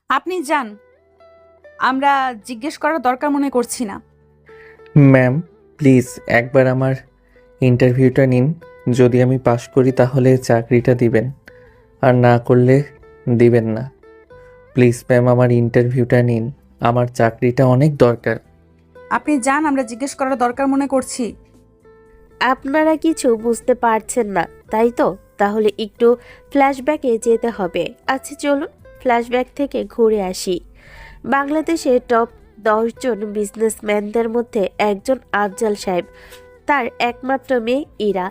আপনি যান, আমরা জিজ্ঞেস করার দরকার মনে করছি না। ম্যাম, প্লিজ একবার আমার ইন্টারভিউটা নিন। যদি আমি পাশ করি তাহলে চাকরিটা দিবেন, আর না করলে দিবেন না। প্লিজ ম্যাম, আমার ইন্টারভিউটা নিন। আমার চাকরিটা অনেক দরকার। আপনি যান, আমরা জিজ্ঞেস করার দরকার মনে করছি। আপনারা কিছু বুঝতে পারছেন না, তাই তো? তাহলে একটু ফ্ল্যাশব্যাকে যেতে হবে। আচ্ছা চলুন, ফ্ল্যাশব্যাক থেকে ঘুরে আসি। বাংলাদেশের টপ 10 জন বিজনেসম্যানদের মধ্যে একজন আফজাল সাহেব। তার একমাত্র মেয়ে ইরা।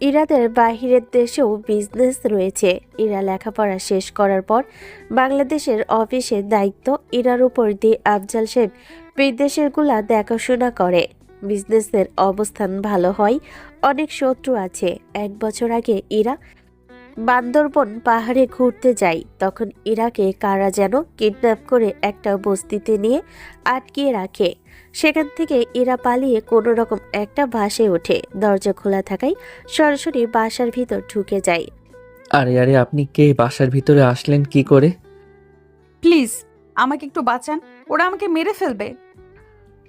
ইরাদের বাহিরের দেশেও বিজনেস রয়েছে। ইরা লেখাপড়া শেষ করার পর বাংলাদেশের অফিসের দায়িত্ব ইরার উপর দিয়ে আফজাল সাহেব বিদেশেরগুলা দেখাশোনা করে। বিজনেসের অবস্থান ভালো হয়, অনেক শত্রু আছে। 1 বছর আগে ইরা বান্দরবন পাহাড়ে ঘুরতে যায়, তখন ইরাকে কারা যেন কিডন্যাপ করে একটা বস্তিতে নিয়ে আটকিয়ে রাখে। সেখান থেকে ইরা পালিয়ে কোনো রকম একটা বাসে ওঠে। দরজা খোলা থাকায় সরাসরি বাসার ভিতর ঢুকে যায়। আরে আরে, আপনি কে? বাসার ভিতরে আসলেন কি করে? প্লিজ আমাকে একটু বাঁচান, ওরা আমাকে মেরে ফেলবে।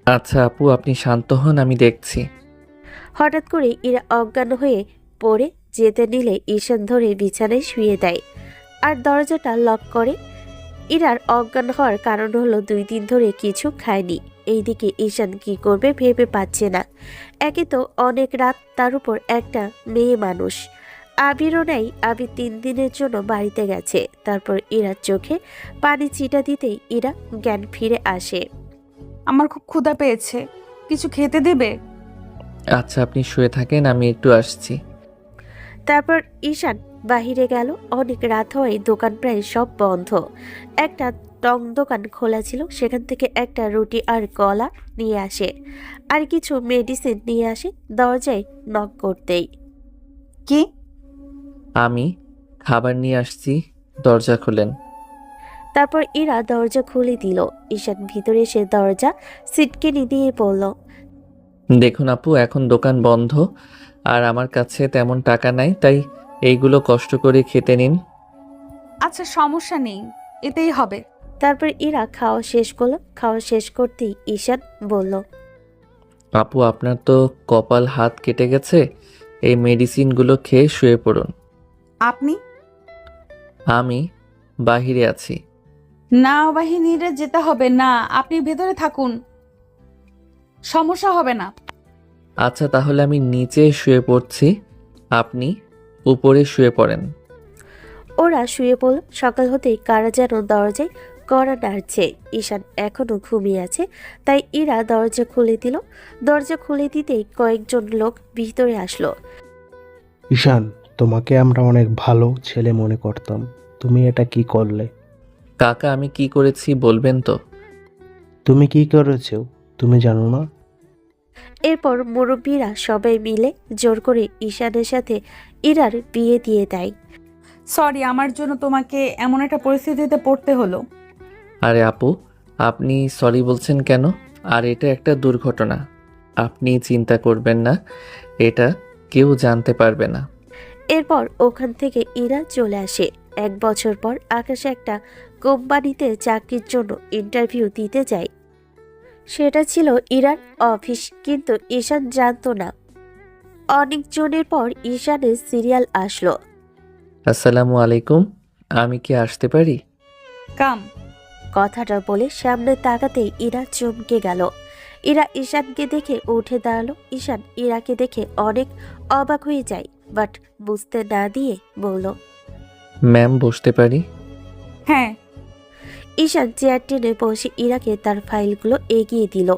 আচ্ছা আপু, আপনি শান্ত হন, আমি দেখছি। হঠাৎ করে ইরা অজ্ঞান হয়ে পড়ে যেতে নিলে ঈশান ধরে বিছানায় শুয়ে দেয় আর দরজাটা লক করে। ইরার অজ্ঞান হওয়ার কারণ হলো 2 দিন ধরে কিছু খায়নি। এইদিকে ঈশান কি করবে ভেবে পাচ্ছে না। একে তো অনেক রাত, তার উপর একটা মেয়ে মানুষ। আবিরও নাই। আবির 3 দিনের জন্য বাড়িতে গেছে। তারপর ইরার চোখে পানি ছিটা দিতেই ইরা জ্ঞান ফিরে আসে। আমার খুব ক্ষুধা পেয়েছে, কিছু খেতে দেবে? আচ্ছা আপনি শুয়ে থাকেন, আমি একটু আসছি। তারপর ঈশান বাহিরে গেল। অনেক রাত হওয়ায় দোকান প্রায় সব বন্ধ। একটা টং দোকান খোলা ছিল, সেখান থেকে একটা রুটি আর কলা নিয়ে আসে আর কিছু মেডিসিন নিয়ে আসে। দরজায় নক করতেই কি? আমি খাবার নিয়ে আসছি, দরজা খোলেন। তারপর ইরা দরজা খুলে দিল। ঈশান ভিতরে এসে দরজা সিটকেনি দিয়ে পড়ল। দেখুন আপু, এখন দোকান বন্ধ আর আমার কাছে তেমন টাকা নাই, তাই এইগুলো কষ্ট করে খেতে নিন। আচ্ছা সমস্যা নেই, এতেই হবে। তারপর ইরা খাওয়া শেষ করলো। খাওয়া শেষ করতেই ঈশান বলল, আপু আপনার তো কপাল হাত কেটে গেছে, এই মেডিসিনগুলো খেয়ে শুয়ে পড়ুন। আপনি? আমি বাহিরে আছি। না, বাহিনীরে যেতে হবে না, আপনি ভেতরে থাকুন, সমস্যা হবে না। আচ্ছা তাহলে আমি নিচে শুয়ে পড়ছি, আপনি উপরে শুয়ে পড়েন। ওরা শুয়ে পড়ল। সকাল হতেই কারা যেন দরজায় কড়া নাড়ছে। ঈশান এখনো ঘুমিয়ে আছে, তাই ইরা দরজা খুলে দিল। দরজা খুলে দিতেই কয়েকজন লোক ভিতরে আসলো। ঈশান, তোমাকে আমরা অনেক ভালো ছেলে মনে করতাম, তুমি এটা কি করলে? কাকা, আমি কি করেছি বলবেন তো? তুমি কি করেছো তুমি জানো না? এরপর মুরব্বীরা সবাই মিলে জোর করে ঈশানের সাথে ইরার বিয়ে দিয়ে দেয়। সরি, আমার জন্য তোমাকে এমন একটা পরিস্থিতিতে পড়তে হলো। আরে আপু, আপনি সরি বলছেন কেন? আর এটা একটা দুর্ঘটনা, আপনি চিন্তা করবেন না, এটা কেউ জানতে পারবে না। এরপর ওখান থেকে ইরা চলে আসে। 1 বছর পর আকাশে একটা কোম্পানিতে চাকরির জন্য ইন্টারভিউ দিতে যায়। সেটা ছিল ইরার অফিস, কিন্তু ঈশান জানতো না। অনেকজনের পর ঈশানের সিরিয়াল আসলো। আসসালামু আলাইকুম, আমি কি আসতে পারি? কাম। কথাটা বলে সামনে তাকাতেই ইরা চমকে গেল। ইরা ঈশানকে দেখে উঠে দাঁড়ালো। ঈশান ইরাকে দেখে অনেক অবাক হয়ে যায়, বাট বুঝতে না দিয়ে বলল, ম্যাম বসতে পারি? হ্যাঁ। ঈশান চেয়ার টেনে বসে ইরাকে তার ফাইলগুলো এগিয়ে দিল।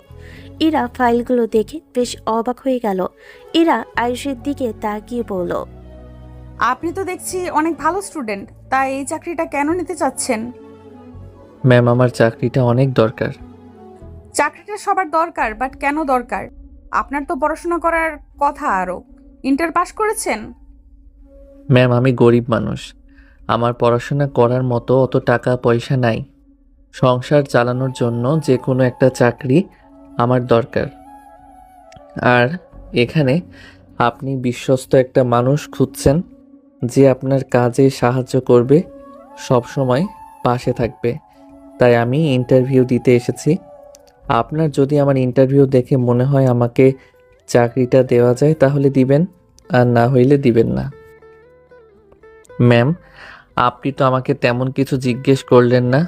ইরা ফাইলগুলো দেখে বেশ অবাক হয়ে গেল। ইরা আয়ুষের দিকে তাকিয়ে বলল, আপনি তো দেখছি অনেক ভালো স্টুডেন্ট, তাই এই চাকরিটা কেন নিতে চাচ্ছেন? ম্যাম, আমার চাকরিটা অনেক দরকার। চাকরিটা সবার দরকার, বাট কেন দরকার? আপনার তো পড়াশোনা করার কথা, আরো ইন্টার পাস করেছেন। ম্যাম, আমি গরিব মানুষ, আমার পড়াশোনা করার মতো অত টাকা পয়সা নাই। সংসার চালানোর জন্য যে কোনো একটা চাকরি আমার দরকার। আর এখানে আপনি বিশ্বস্ত একটা মানুষ খুঁজছেন, যে আপনার কাজে সাহায্য করবে, সব সময় পাশে থাকবে, তাই আমি ইন্টারভিউ দিতে এসেছি। আপনার যদি আমার ইন্টারভিউ দেখে মনে হয় আমাকে চাকরিটা দেওয়া যায় তাহলে দিবেন, আর না হইলে দিবেন না। ম্যাম, আপনি তো আমাকে তেমন কিছু জিজ্ঞেস করলেন না।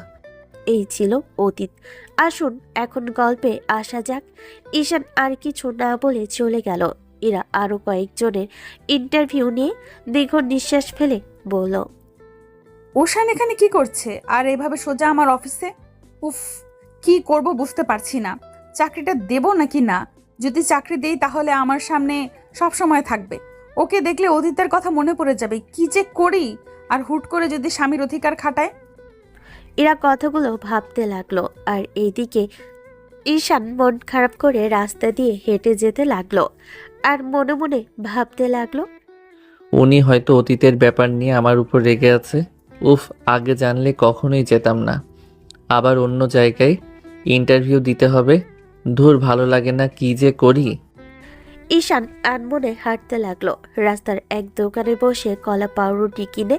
এই ছিল অতীত। আসুন এখন গল্পে আসা যাক। ঈশান আর কিছু না বলে চলে গেল। এরা আরো কয়েকজনের ইন্টারভিউ নিয়ে দীর্ঘ নিঃশ্বাস ফেলে বলল, ওশান এখানে কি করছে আর এভাবে সোজা আমার অফিসে? উফ, কি করব বুঝতে পারছি না। চাকরিটা দেব নাকি না? যদি চাকরি দেই তাহলে আমার সামনে সব সময় থাকবে। ওকে দেখলে অতীতের কথা মনে পড়ে যাবে। কি যে করি! আর হুট করে যদি স্বামীর অধিকার খাটায়। এরা কথাগুলো ভাবতে লাগলো। আর এইদিকে ঈশান মন খারাপ করে রাস্তা দিয়ে হেঁটে যেতে লাগলো আর মনে মনে ভাবতে লাগলো, উনি হয়তো অতীতের ব্যাপার নিয়ে আমার উপর রেগে আছে। উফ, আগে জানলে কখনোই যেতাম না। আবার অন্য জায়গায় ইন্টারভিউ দিতে হবে। ধুর, ভালো লাগে না, কি যে করি। ঈশান আনমনে হাঁটতে লাগলো। রাস্তার এক দোকানে বসে কলা পাউরুটি কিনে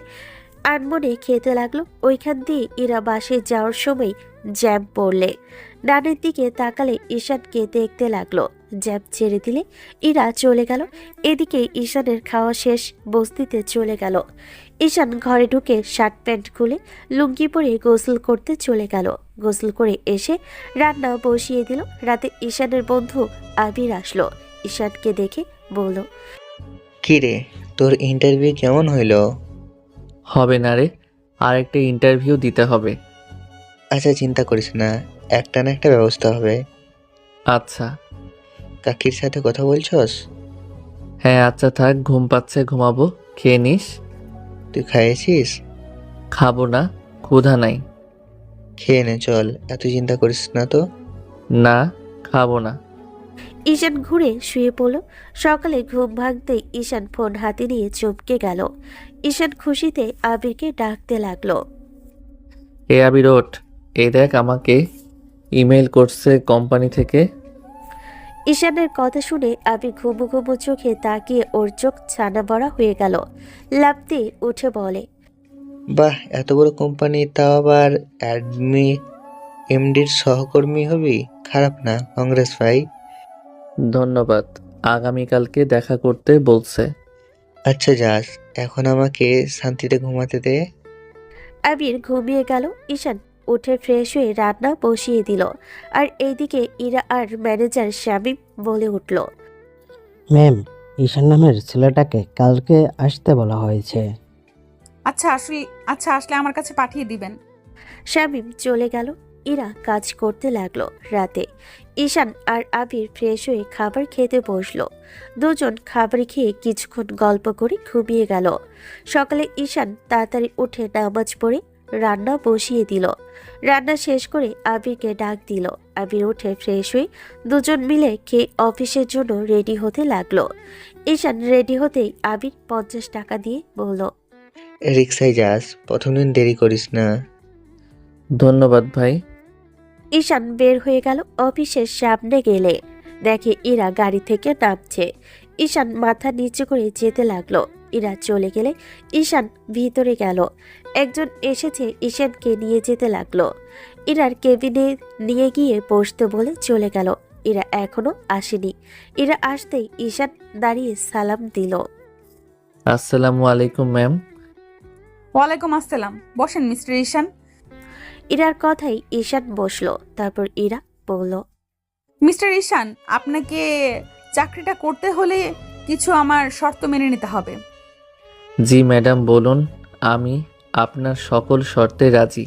আনমনে খেতে লাগলো। ওইখান দিয়ে ইরা বাসে যাওয়ার সময় জ্যাম পড়লে ডানের দিকে তাকালে ঈশানকে দেখতে লাগলো। জ্যাম ছেড়ে দিলে ইরা চলে গেল। এদিকে ঈশানের খাওয়া শেষ, বস্তিতে চলে গেল। ঈশান ঘরে ঢুকে শার্ট প্যান্ট খুলে লুঙ্গি পরে গোসল করতে চলে গেল। গোসল করে এসে রান্না বসিয়ে দিল। রাতে ঈশানের বন্ধু আবির আসলো। ঈশানকে দেখে বলল, কি রে, তোর ইন্টারভিউ কেমন হইলো? হবে না রে, আরেকটা ইন্টারভিউ দিতে হবে। আচ্ছা, চিন্তা করিস না, একটা না একটা ব্যবস্থা হবে। আচ্ছা। কাকির সাথে কথা বলছস? হ্যাঁ, আচ্ছা থাক, ঘুম পাচ্ছে, ঘুমাবো। খেয়ে নিস। তুই খাইয়েছিস? খাবো না, ক্ষুধা নাই। খেয়ে নে, চল, এত চিন্তা করিস না তো। না, খাবো না। ঈশান ঘুরে শুয়ে পড়ল। সকালে ঘুম ভাঙতেই ঈশান ফোন হাতে নিয়ে চমকে গেল। ঈশান খুশিতে আবিরকে ডাকতে লাগলো। এ আবির ওঠ, এই দেখ আমাকে ইমেল করছে কোম্পানি থেকে। ঈশানের কথা শুনে আবির ঘুমো ঘুমো চোখে তাকিয়ে ওর চোখ ছানা বড়া হয়ে গেল। লাফ দিয়ে উঠে বলে, বাহ, এত বড় কোম্পানি, তাও আবার এমডির সহকর্মী হবি, খারাপ না, কংগ্রেস ভাই। ধন্যবাদ। আগামীকালকে দেখা করতে বলছে। আচ্ছা যাস, এখন আমাকে শান্তিতে ঘুমাতে দে। আবির ঘুমিয়ে গেল। ঈশান উঠে ফ্রেশ হয়ে রান্না বসিয়ে দিল। আর এইদিকে ইরা আর ম্যানেজার শামীম বলে উঠল, ম্যাম, ঈশান নামের ছেলেটাকে কালকে আসতে বলা হয়েছে। আচ্ছা আসলে আমার কাছে পাঠিয়ে দিবেন। শামীম চলে গেল। ইরা কাজ করতে লাগলো। রাতে ঈশান আর আবির ফ্রেশ হয়ে খাবার খেতে বসলো। দুজন খাবার খেয়ে কিছুক্ষণ গল্প করে ঘুমিয়ে গেল। সকালে ঈশান তাড়াতাড়ি উঠে নামাজ পড়ে রান্না বসিয়ে দিল। রান্না শেষ করে আবিরকে ডাক দিল। আবির উঠে ফ্রেশ হয়ে দুজন মিলে খেয়ে অফিসের জন্য রেডি হতে লাগলো। ঈশান রেডি হতেই আবির 50 টাকা দিয়ে বলল, রিক্সায় যাস, প্রথম দিন দেরি করিস না। ধন্যবাদ ভাই। ঈশান বের হয়ে গেল। অফিসের সামনে গেলে দেখে ইরা গাড়ি থেকে নামছে। ঈশান মাথা নিচু করে যেতে লাগলো। ইরা চলে গেলে ঈশান ভিতরে গেল। একজন এসেছে, ঈশানকে নিয়ে যেতে লাগলো। ইরার কেবিনে নিয়ে গিয়ে বসতে বলে চলে গেল। ইরা এখনো আসেনি। ইরা আসতেই ঈশান দাঁড়িয়ে সালাম দিল। আসসালামু আলাইকুম ম্যাম। ওয়ালাইকুম আসসালাম। বসেন মিস্টার ঈশান। ইরার কথাই ঈশান বসলো। তারপর ইরা বলল, মিস্টার ঈশান, আপনাকে চাকরিটা করতে হলে কিছু আমার শর্ত মেনে নিতে হবে। জি ম্যাডাম, বলুন। আমি আপনার সকল শর্তে রাজি।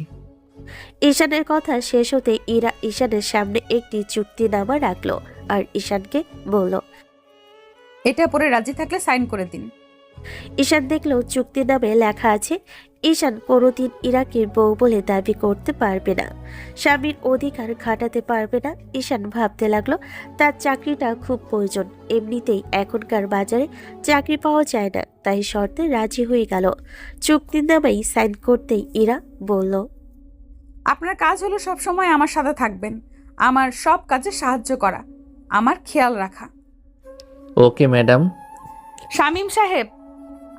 ঈশানের কথা শেষ হতে ইরা ঈশানের সামনে একটি চুক্তিনামা রাখলো আর ঈশানকে বলল, এটা পরে রাজি থাকলে সাইন করে দিন। ঈশান দেখলো চুক্তিনামে লেখা আছে, ঈশান কোনোদিন ইরাকে বউ বলে দাবি করতে পারবে না, স্বামীর অধিকার খাটাতে পারবে না। ঈশান ভাবতে লাগলো তার চাকরিটা খুব প্রয়োজন। এমনিতেই এখনকার বাজারে চাকরি পাওয়া যায় না, তাই শর্তে রাজি হয়ে গেল। চুক্তিনামায় সাইন করতেই ইরা বলল, আপনার কাজ হলো সবসময় আমার সাথে থাকবেন, আমার সব কাজে সাহায্য করা, আমার খেয়াল রাখা। Okay madam. শামীম সাহেব,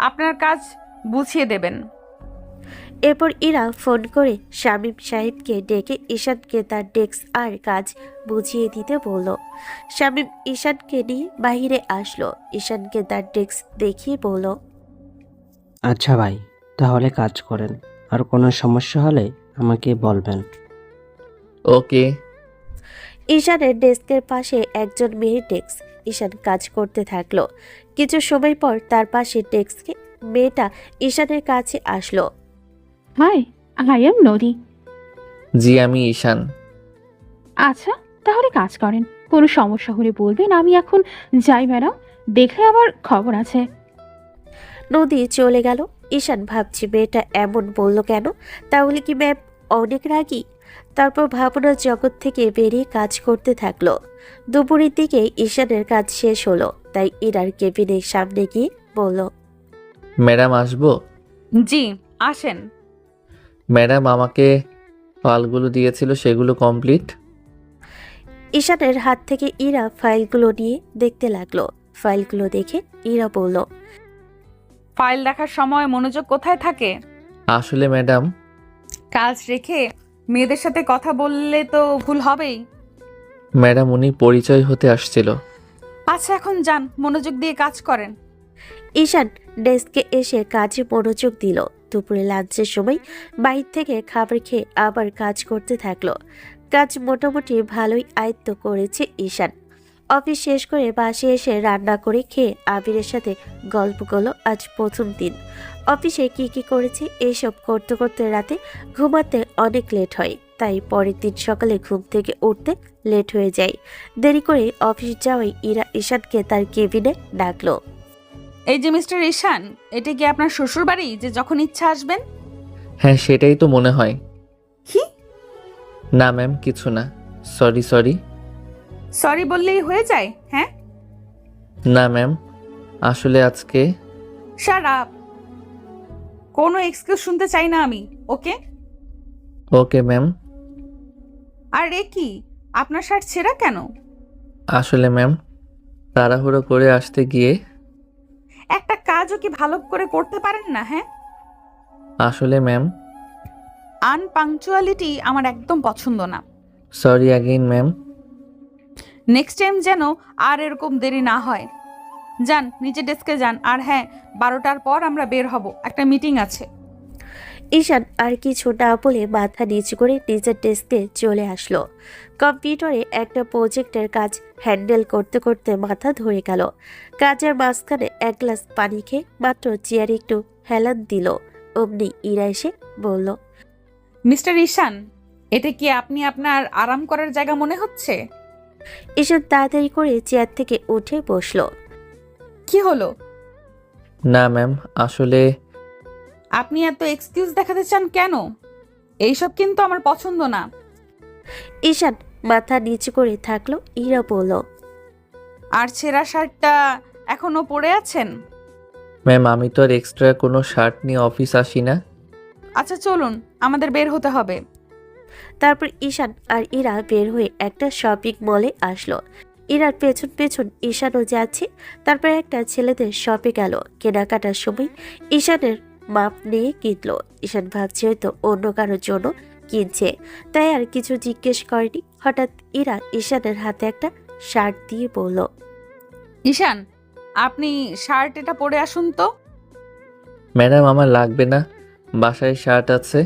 আপনার কাজ বুঝিয়ে দেবেন। এরপর ইরা ফোন করে শামীম সাহেবকে ডেকে ঈশানকে তার ডেস্ক আর কাজ বুঝিয়ে দিতে বলল। শামীম ঈশানকে নিয়ে বাহিরে আসলো। ঈশানকে তার ডেস্ক দেখিয়ে বলল, আচ্ছা ভাই, তাহলে কাজ করেন। আর কোনো সমস্যা হলে আমাকে বলবেন। ওকে। ঈশানের ডেস্কের পাশে একজন মেয়ের ডেস্ক। ঈশান কাজ করতে থাকলো। কিছু সময় পর তার পাশে ডেস্কে মেয়েটা ঈশানের কাছে আসলো। হাই, আই এম নদী। জি, আমি ঈশান। আচ্ছা, তাহলে কাজ করেন। কোনো সমস্যা হলে বলবেন, আমি এখন যাই ম্যাডাম, দেখলে আবার খবর আছে। নদী চলে গেল। ঈশান ভাবছে মেয়েটা এমন বলল কেন? তাহলে কি ম্যাম অনেক রাগী? তারপর ভাবনার জগৎ থেকে বেরিয়ে কাজ করতে থাকলো। দুপুরের দিকে ঈশানের কাজ শেষ হলো, তাই ইরার কেবিনের সামনে গিয়ে বলল, ম্যাডাম আসবো? জি, আসেন। ম্যাডাম আমাকে ফাইলগুলো দিয়েছিল, সেগুলো কমপ্লিট? ঈশানের হাত থেকে ইরা ফাইলগুলো নিয়ে দেখতে লাগলো। ফাইলগুলো দেখে ইরা বলল, ফাইল দেখার সময় মনোযোগ কোথায় থাকে? আসলে ম্যাডাম, কাজ রেখে মেয়েদের সাথে কথা বললে তো ভুল হবেই। ম্যাডাম উনি পরিচয় হতে আসছিল। আচ্ছা, এখন যান, মনোযোগ দিয়ে কাজ করেন। ঈশান ডেস্কে এসে কাজে মনোযোগ দিল। দুপুরে লাঞ্চের সময় বাইরে থেকে খাবার খেয়ে আবার কাজ করতে থাকলো। কাজ মোটামুটি ভালোই আয়ত্ত করেছে ঈশান। অফিস শেষ করে বাসে এসে রান্না করে খেয়ে আবিরের সাথে গল্প করলো। আজ প্রথম দিন অফিসে কি কি করেছে এইসব করতে করতে রাতে ঘুমাতে অনেক লেট হয়, তাই পরের দিন সকালে ঘুম থেকে উঠতে লেট হয়ে যায়। দেরি করে অফিস যাওয়ায় ইরা ঈশানকে তার কেবিনে ডাকলো। এই যে মিস্টার ঈশান, এটা কি আপনার শ্বশুর বাড়ি যে যখন ইচ্ছা আসবেন? হ্যাঁ, সেটাই তো মনে হয়। কি? না ম্যাম, কিছু না। Sorry sorry. সরি বললেই হয়ে যায়? হ্যাঁ, না ম্যাম, আসলে আজকে শাট আপ। কোনো এক্সকিউজ শুনতে চাই না আমি। ওকে? Okay ma'am. আর এ কি, আপনার শার্ট ছেঁড়া কেন? আসলে ম্যাম, তাড়াহুড়ো করে আসতে গিয়ে। একটা কাজও কি ভালো করে করতে পারেন না? হ্যাঁ, আসলে ম্যাম। আনপাংচুয়ালিটি আমার একদম পছন্দ না। Sorry again ma'am. Next time যেন আর এরকম দেরি না হয়। যান, নিচে ডেস্কে যান। আর হ্যাঁ, 12টার পর আমরা বের হব, একটা মিটিং আছে। ঈশান আর কিছু না বলে মাথা নিচু করে নিজের ডেস্কে চলে আসলো। কম্পিউটারে একটা প্রজেক্টের কাজ হ্যান্ডেল করতে করতে মাথা ধরে গেল। কাজের মাঝখানে এক গ্লাস পানি খেয়ে মাত্র চেয়ারে একটু হেলান দিল, অমনি ইরা এসে বলল, মিস্টার ঈশান, এটা কি আপনি আপনার আরাম করার জায়গা মনে হচ্ছে? ঈশান তাড়াতাড়ি করে চেয়ার থেকে উঠে বসলো। কি হলো? না ম্যাম, আসলে আপনি এত এক্সকিউজ দেখাতে চান কেন? এইসব কিন্তু আমার পছন্দ না। ঈশান মাথা নিচু করে থাকলো। ইরা বলল, আর ছেঁড়া শার্টটা এখনো পরে আছেন? ম্যাম, আমি তো আর এক্সট্রা কোনো শার্ট নিয়ে অফিস আসি না। আচ্ছা চলুন, আমাদের বের হতে হবে। তারপর ঈশান আর ইরা বের হয়ে একটা শপিং মলে আসলো। ইরার পেছন পেছন ঈশানও যাচ্ছে। তারপর একটা ছেলেদের শপে গেল। কেনাকাটার সময় ঈশানের মাপ নিয়ে কিনলো। ঈশান ভাবছে হয়তো অন্য কারোর জন্য কিনছে, তাই আর কিছু জিজ্ঞেস করেনি। হঠাৎ ইরা ঈশানের হাতে একটা শার্ট দিয়ে বলল, ঈশান, আপনি শার্ট এটা পরে আসুন তো। ম্যাডাম, আমার লাগবে না, বাসায় শার্ট আছে।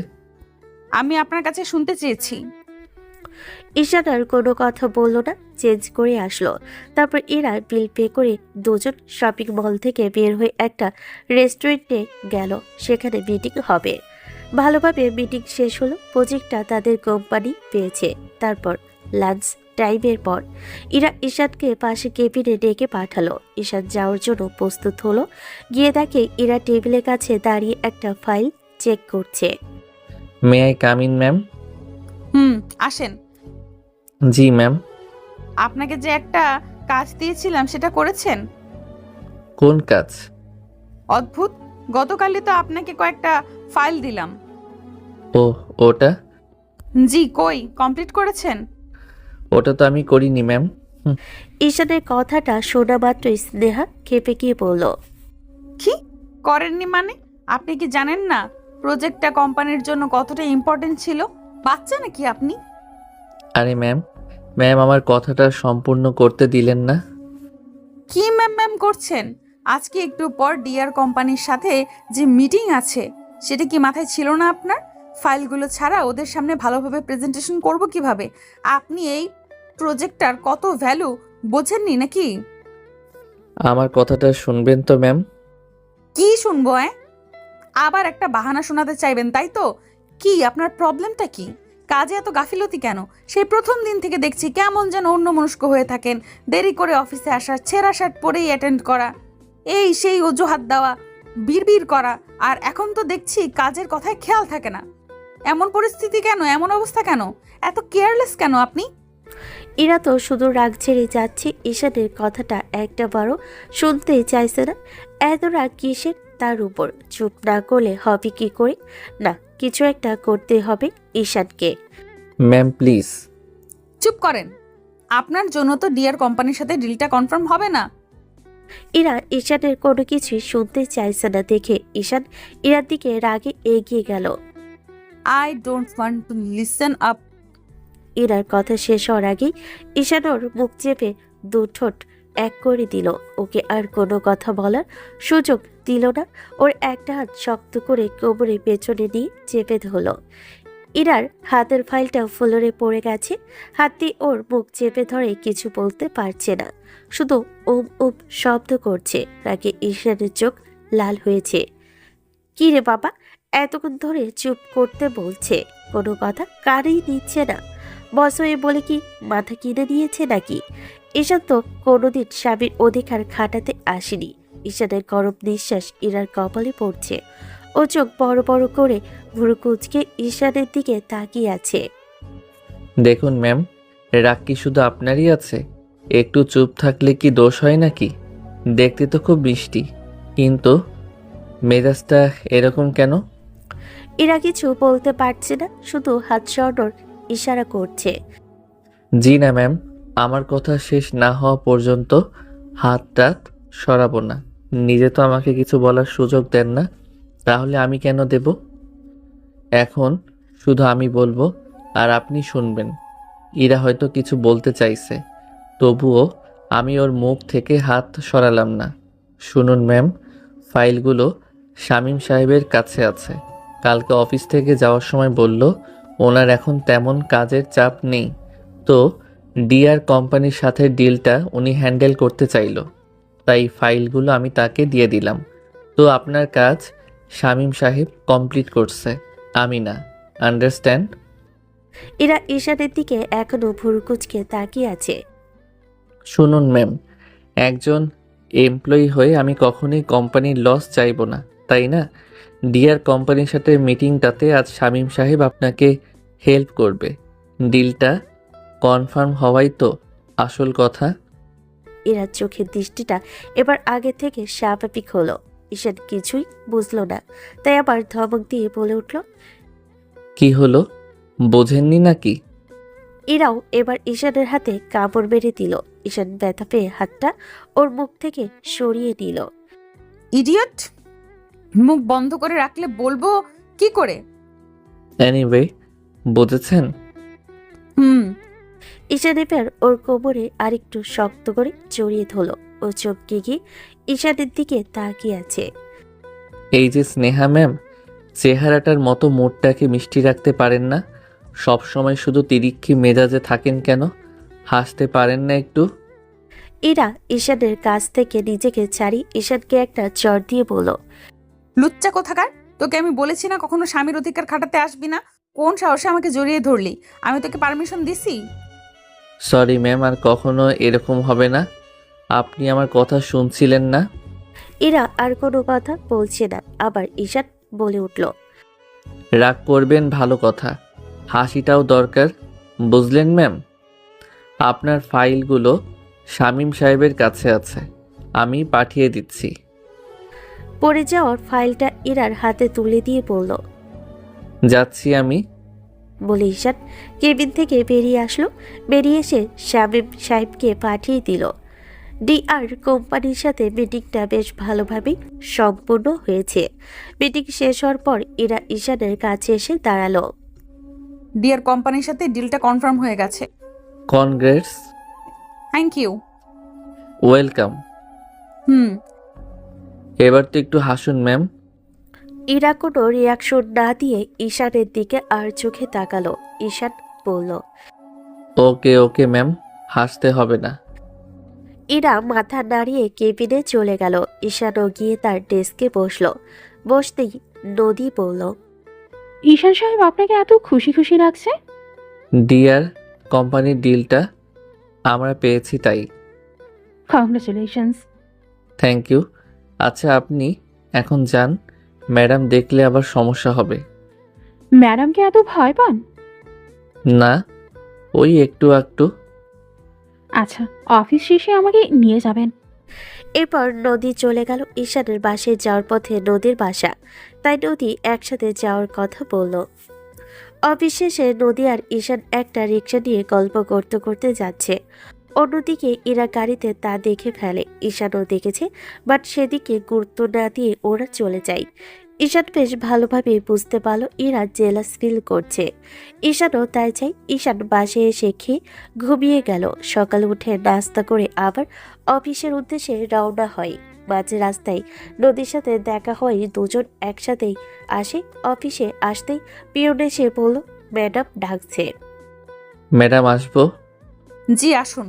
আমি আপনার কাছে শুনতে চেয়েছি। ঈশান আর কোনো কথা বলল না, চেঞ্জ করে আসলো। তারপর এরা বিল পে করে দুজন শপিং মল থেকে বের হয়ে একটা রেস্টুরেন্টে গেল। সেখানে মিটিং হবে। ভালোভাবে মিটিং শেষ হলো। প্রজেক্টটা তাদের কোম্পানি পেয়েছে। তারপর লাঞ্চ টাইমের পর ইরা ঈশানকে পাশে কেবিনে ডেকে পাঠালো। ঈশান যাওয়ার জন্য প্রস্তুত হলো। গিয়ে দেখে ইরা টেবিলের কাছে দাঁড়িয়ে একটা ফাইল চেক করছে। May I come in ma'am? আসেন। জি ম্যাম। আপনাকে যে একটা কাজ দিয়েছিলাম সেটা করেছেন? কোন কাজ? অদ্ভুত, গতকালই তো আপনাকে কয়েকটা ফাইল দিলাম। ও, ওটা? জি, কই কমপ্লিট করেছেন? ওটা তো আমি করিনি ম্যাম। ঈশানের কথাটা শোনা মাত্রই স্নেহা খেপে গিয়ে বলল, কি করেননি মানে? আপনি কি জানেন না প্রজেক্টটা কোম্পানির জন্য কতটা ইম্পর্টেন্ট ছিল। বাচ্চা নাকি আপনি? আরে ম্যাম, ম্যাম আমার কথাটা সম্পূর্ণ করতে দিলেন না। কি ম্যাম ম্যাম করছেন? আজকে একটু পর ডিআর কোম্পানির সাথে যে মিটিং আছে সেটা কি মাথায় ছিল না আপনার? ফাইলগুলো ছাড়া ওদের সামনে ভালোভাবে প্রেজেন্টেশন করব কিভাবে? আপনি এই প্রজেক্টটার কত ভ্যালু বোঝেননি নাকি? আমার কথাটা শুনবেন তো ম্যাম? কি শুনবো? আবার একটা বাহানা শোনাতে চাইবেন তাই তো? কি আপনার প্রবলেমটা কি? কাজে এত গাফিলতি কেন? সেই প্রথম দিন থেকে দেখছি কেমন যেন অন্যমনস্ক হয়ে থাকেন। দেরি করে অফিসে আসা, ছেঁড়া শার্ট পরেই অ্যাটেন্ড করা, এই সেই অজুহাত দেওয়া, বিড়বিড় করা, আর এখন তো দেখছি কাজের কথায় খেয়াল থাকে না। এমন পরিস্থিতি কেন? এমন অবস্থা কেন? এত কেয়ারলেস কেন আপনি? ইরা তো শুধু রাগ ছেড়ে যাচ্ছে, ঈশানের কথাটা একটাবারও শুনতেই চাইছে না। এত রাগ কিসের তার উপর? চুপ না করলে হবে কি করে? না, কিছু একটা করতে হবে ঈশানকে। Ma'am please. চুপ করেন। আপনার জন্য তো ডিআর কোম্পানির সাথে ডিলটা কনফার্ম হবে না। ইরা ঈশানের কোনো কিছুই শুনতে চাইছে না দেখে ঈশান ইরার দিকে রাগে এগিয়ে গেল। I don't want to listen up. ইরার কথা শেষ হওয়ার আগেই ঈশান ওর মুখ চেপে দু ঠোঁট এক করে দিল। ওকে আর কোনো কথা বলার সুযোগ দিল না। ওর একটা হাত শক্ত করে কোমরে পেছনে নিয়ে চেপে ধরল। ইরার হাতের ফাইলটা ফ্লোরে পড়ে গেছে। হাতটি ওর মুখ চেপে ধরে কিছু বলতে পারছে না, শুধু ওম ওম শব্দ করছে। রাগে ঈশানের চোখ লাল হয়েছে। কি রে বাবা, এতক্ষণ ধরে চুপ করতে বলছে, কোনো কথা কানেই নিচ্ছে না। বস হয়ে বলে কি মাথা কিনে নিয়েছে নাকি? ঈশান তো কোনোদিন স্বামীর অধিকার খাটাতে আসেনি। ঈশানের গরম নিঃশ্বাস ইরার কপালে পড়ছে। ও চোখ বড় বড় করে ভুরু কুঁচকে ঈশানের দিকে তাকিয়ে আছে। দেখুন ম্যাম, রাগ কি শুধু আপনারই আছে? একটু চুপ থাকলে কি দোষ হয় নাকি? দেখতে তো খুব মিষ্টি, কিন্তু মেজাজটা এরকম কেন? ইরা কিছু বলতে পারছে না, শুধু হাত সরানোর ইশারা করছে। জি না ম্যাম, আমার কথা শেষ না হওয়া পর্যন্ত হাতটা সরাবো না। নিজে তো আমাকে কিছু বলার সুযোগ দেন না, তাহলে আমি কেন দেব? এখন শুধু আমি বলবো আর আপনি শুনবেন। ইরা হয়তো কিছু বলতে চাইছে, তবুও আমি ওর মুখ থেকে হাত সরালাম না। শুনুন ম্যাম, ফাইলগুলো শামীম সাহেবের কাছে আছে। কালকে অফিস থেকে যাওয়ার সময় বলল ওনার এখন তেমন কাজের চাপ নেই, তো ডিআর কোম্পানির সাথে ডিলটা উনি হ্যান্ডেল করতে চাইলো, তাই ফাইলগুলো আমি তাকে দিয়ে দিলাম। তো আপনার কাজ শামীম সাহেব কমপ্লিট করছে, আমি না। আন্ডারস্ট্যান্ড? ইরা ঈশানের দিকে এখনো ভুরু কুঁচকে তাকিয়ে আছে। শুনুন ম্যাম, একজন এমপ্লয়ি হয়ে আমি কখনোই কোম্পানির লস চাইবো না, তাই না? ডিআর কোম্পানির সাথে মিটিংটাতে আজ শামীম সাহেব আপনাকে হেল্প করবে। ডিলটা কনফার্ম হওয়াই তো আসল কথা। ইরার চোখের দৃষ্টিটা এবার আগে থেকে স্বাভাবিক হলো। ঈশান কিছুই বুঝলো না, তাই আবার ধমক দিয়ে বলে উঠল। কি হলো, বোঝেননি নাকি? ইরাও এবার ঈশানের হাতে কামড় মেরে দিল। ঈশান ব্যথা পেয়ে হাতটা ওর মুখ থেকে সরিয়ে নিল। ইডিয়ট! মুখ বন্ধ করে রাখলে বলবো কি করে? এনিওয়ে, বুঝেছেন? হুম। ঈশান এবার ওর কোমরে আরেকটু শক্ত করে জড়িয়ে ধরল। ও চমকে গিয়ে ঈশানের দিকে তাকিয়ে আছে। এই যে স্নেহা ম্যাম, চেহারাটার মতো মুডটাকে মিষ্টি রাখতে পারেন না? সব সময় শুধু তিরিক্ষি মেজাজে থাকেন কেন? হাসতে পারেন না একটু? ইরা ঈশানের কাছ থেকে নিজেকে ছাড়ি ঈশানকে একটা চড় দিয়ে বলল। লুচ্চা কোথাকার! তোকে আমি বলেছি না কখনো স্বামীর অধিকার খাটাতে আসবি না? কোন সাহসে আমাকে জড়িয়ে ধরলি? আমি তোকে পারমিশন দিছি? সরি ম্যাম, আর কখনো এরকম হবে না। আপনি আমার কথা শুনছিলেন না? ইরা আর কোনো কথা বলছে না। আবার ঈশান বলে উঠল। রাগ করবেন ভালো কথা, হাসিটাও দরকার, বুঝলেন ম্যাম? আপনার ফাইলগুলো শামীম সাহেবের কাছে আছে, আমি পাঠিয়ে দিচ্ছি। পড়ে যাওয়ার ফাইলটা ইরার হাতে তুলে দিয়ে বলল। যাচ্ছি আমি। বলে ঈশান কেবিন থেকে বেরিয়ে আসলো। বেরিয়ে এসে শামীম সাহেবকে পাঠিয়ে দিল। ডিআর কোম্পানির সাথে মিটিংটা বেশ ভালোভাবেই সম্পূর্ণ হয়েছে। মিটিং শেষ হওয়ার পর ইরা ঈশানের কাছে এসে দাঁড়ালো। ডিয়ার কোম্পানির সাথে ডিলটা কনফার্ম হয়ে গেছে। কনগ্রেটস। Thank you. ওয়েলকাম। হুম। এবার তো একটু হাসুন ম্যাম। ইরা কোনো রিয়াকশন না দিয়ে ঈশানের দিকে আর চোখে তাকালো। ঈশান বলল। ওকে ওকে ম্যাম, হাসতে হবে না। ইরা মাথা নাড়িয়ে কেবিনে চলে গেল। ঈশানও গিয়ে তার ডেস্কে বসলো। বসতেই নদী বলল। ঈশান সাহেব, আপনাকে এত খুশি খুশি লাগছে? ডিয়ার কোম্পানির ডিলটা আমরা পেয়েছি তাই। কংগ্রেচুলেশনস। Thank you. আচ্ছা আপনি এখন যান, ম্যাডাম দেখলে আবার সমস্যা হবে। ম্যাডামকে এত ভয় পান? না, ওই একটু একটু। আচ্ছা, অফিস শেষে আমাকে নিয়ে যাবেন। এরপর নদী চলে গেল ঈশানের বাসায় যাওয়ার পথে নদীর বাসা, তাই নদী একসাথে যাওয়ার কথা বলল। অফিস শেষে নদী আর ঈশান একটা রিক্সা নিয়ে গল্প করতে করতে যাচ্ছে। অন্যদিকে ইরা গাড়িতে তা দেখে ফেলে। ঈশানও দেখেছে, বাট সেদিকে গুরুত্ব না দিয়ে ওরা চলে যায়। ঈশান বেশ ভালোভাবে বুঝতে পারলো ইরা জেলাস ফিল করছে। ঈশানও তাই চাই। ঈশান বাসে এসে খেয়ে ঘুমিয়ে গেল। সকালে উঠে নাস্তা করে আবার অফিসের উদ্দেশ্যে রওনা হয়। মাঝে রাস্তায় নদীর সাথে দেখা হয়, দুজন একসাথেই আসে। অফিসে আসতেই পিয়ন এসে বলল, ম্যাডাম ডাকছে। ম্যাডাম আসবো? জি আসুন।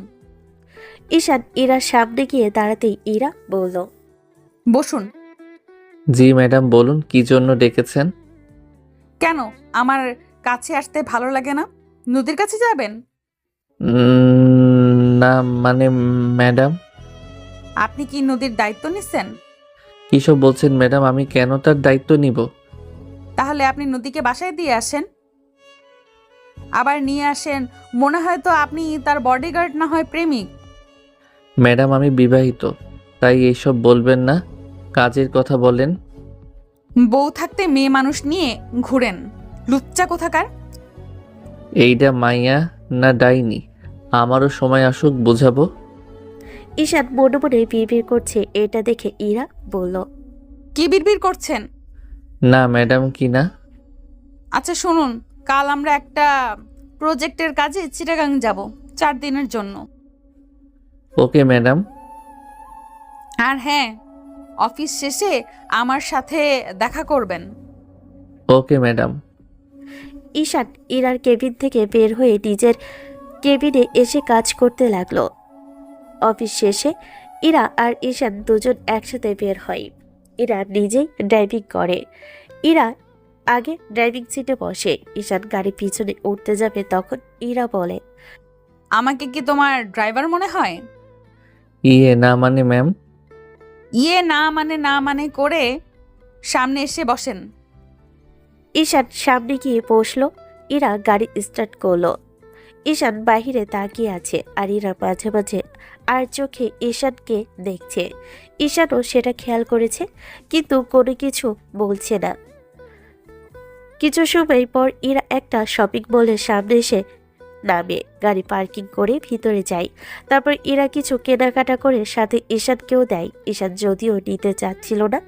ঈশান ইরার সামনে গিয়ে দাঁড়াতেই ইরা বলল। বসুন। জি ম্যাডাম বলুন, কি জন্য ডেকেছেন? কেন আমার কাছে আসতে ভালো লাগে না? নদীর কাছে যাবেন? না মানে ম্যাডাম। আপনি কি নদীর দায়িত্ব নিচ্ছেন? কিসব বলছেন ম্যাডাম, আমি কেন তার দায়িত্ব নিব? তাহলে আপনি নদীকে বাসায় দিয়ে আসেন, আবার নিয়ে আসেন। মনে হয় তো আপনি তার বডিগার্ড না হয় প্রেমিক। ম্যাডাম আমি বিবাহিত, তাই এইসব বলবেন না, কাজের কথা বলেন। বউ থাকতে মেয়ে মানুষ নিয়ে ঘুরেন, লুচ্চা কোথাকার। এইটা মাইয়া না ডাইনি? আমারও সময় আসুক বুঝাবো। ঈশান মনে মনে বিড়বিড় করছে। এটা দেখে ইরা বলল। কি বিড়বিড় করছেন? না ম্যাডাম কি না। আচ্ছা শুনুন, কাল আমরা একটা প্রজেক্টের কাজে চিটাগাং যাব 4 দিনের জন্য। Okay madam. আর হ্যাঁ, অফিস শেষে আমার সাথে দেখা করবেন। Okay madam. ঈশান ইরার কেবিন থেকে বের হয়ে নিজের কেবিনে এসে কাজ করতে লাগলো। অফিস শেষে ইরা আর ঈশান দুজন একসাথে বের হয়। ইরা নিজেই ড্রাইভিং করে। ইরা আগে ড্রাইভিং সিটে বসে। ঈশান গাড়ি পিছনে উঠতে যাবে, তখন ইরা বলে। আমাকে কি তোমার ড্রাইভার মনে হয়? ইয়ে না মানে ম্যাম। ইয়ে না মানে করে সামনে এসে বসেন। ঈশান সামনে গিয়ে বসলো। ইরা গাড়ি স্টার্ট করলো। ঈশান বাহিরে তাকিয়ে আছে আর ইরা মাঝে মাঝে আর চোখে ঈশানকে দেখছে। ঈশানও সেটা খেয়াল করেছে, কিন্তু কোনো কিছু বলছে না। কিছু সময় পর ইরা একটা শপিং মলের সামনে এসে নামে, গাড়ি পার্কিং করে ভিতরে যায়। তারপর ইরা কিছু কেনাকাটা করে সাথে ঈশানকেও দেয়। ঈশান যদিও নিতে চাচ্ছিল না,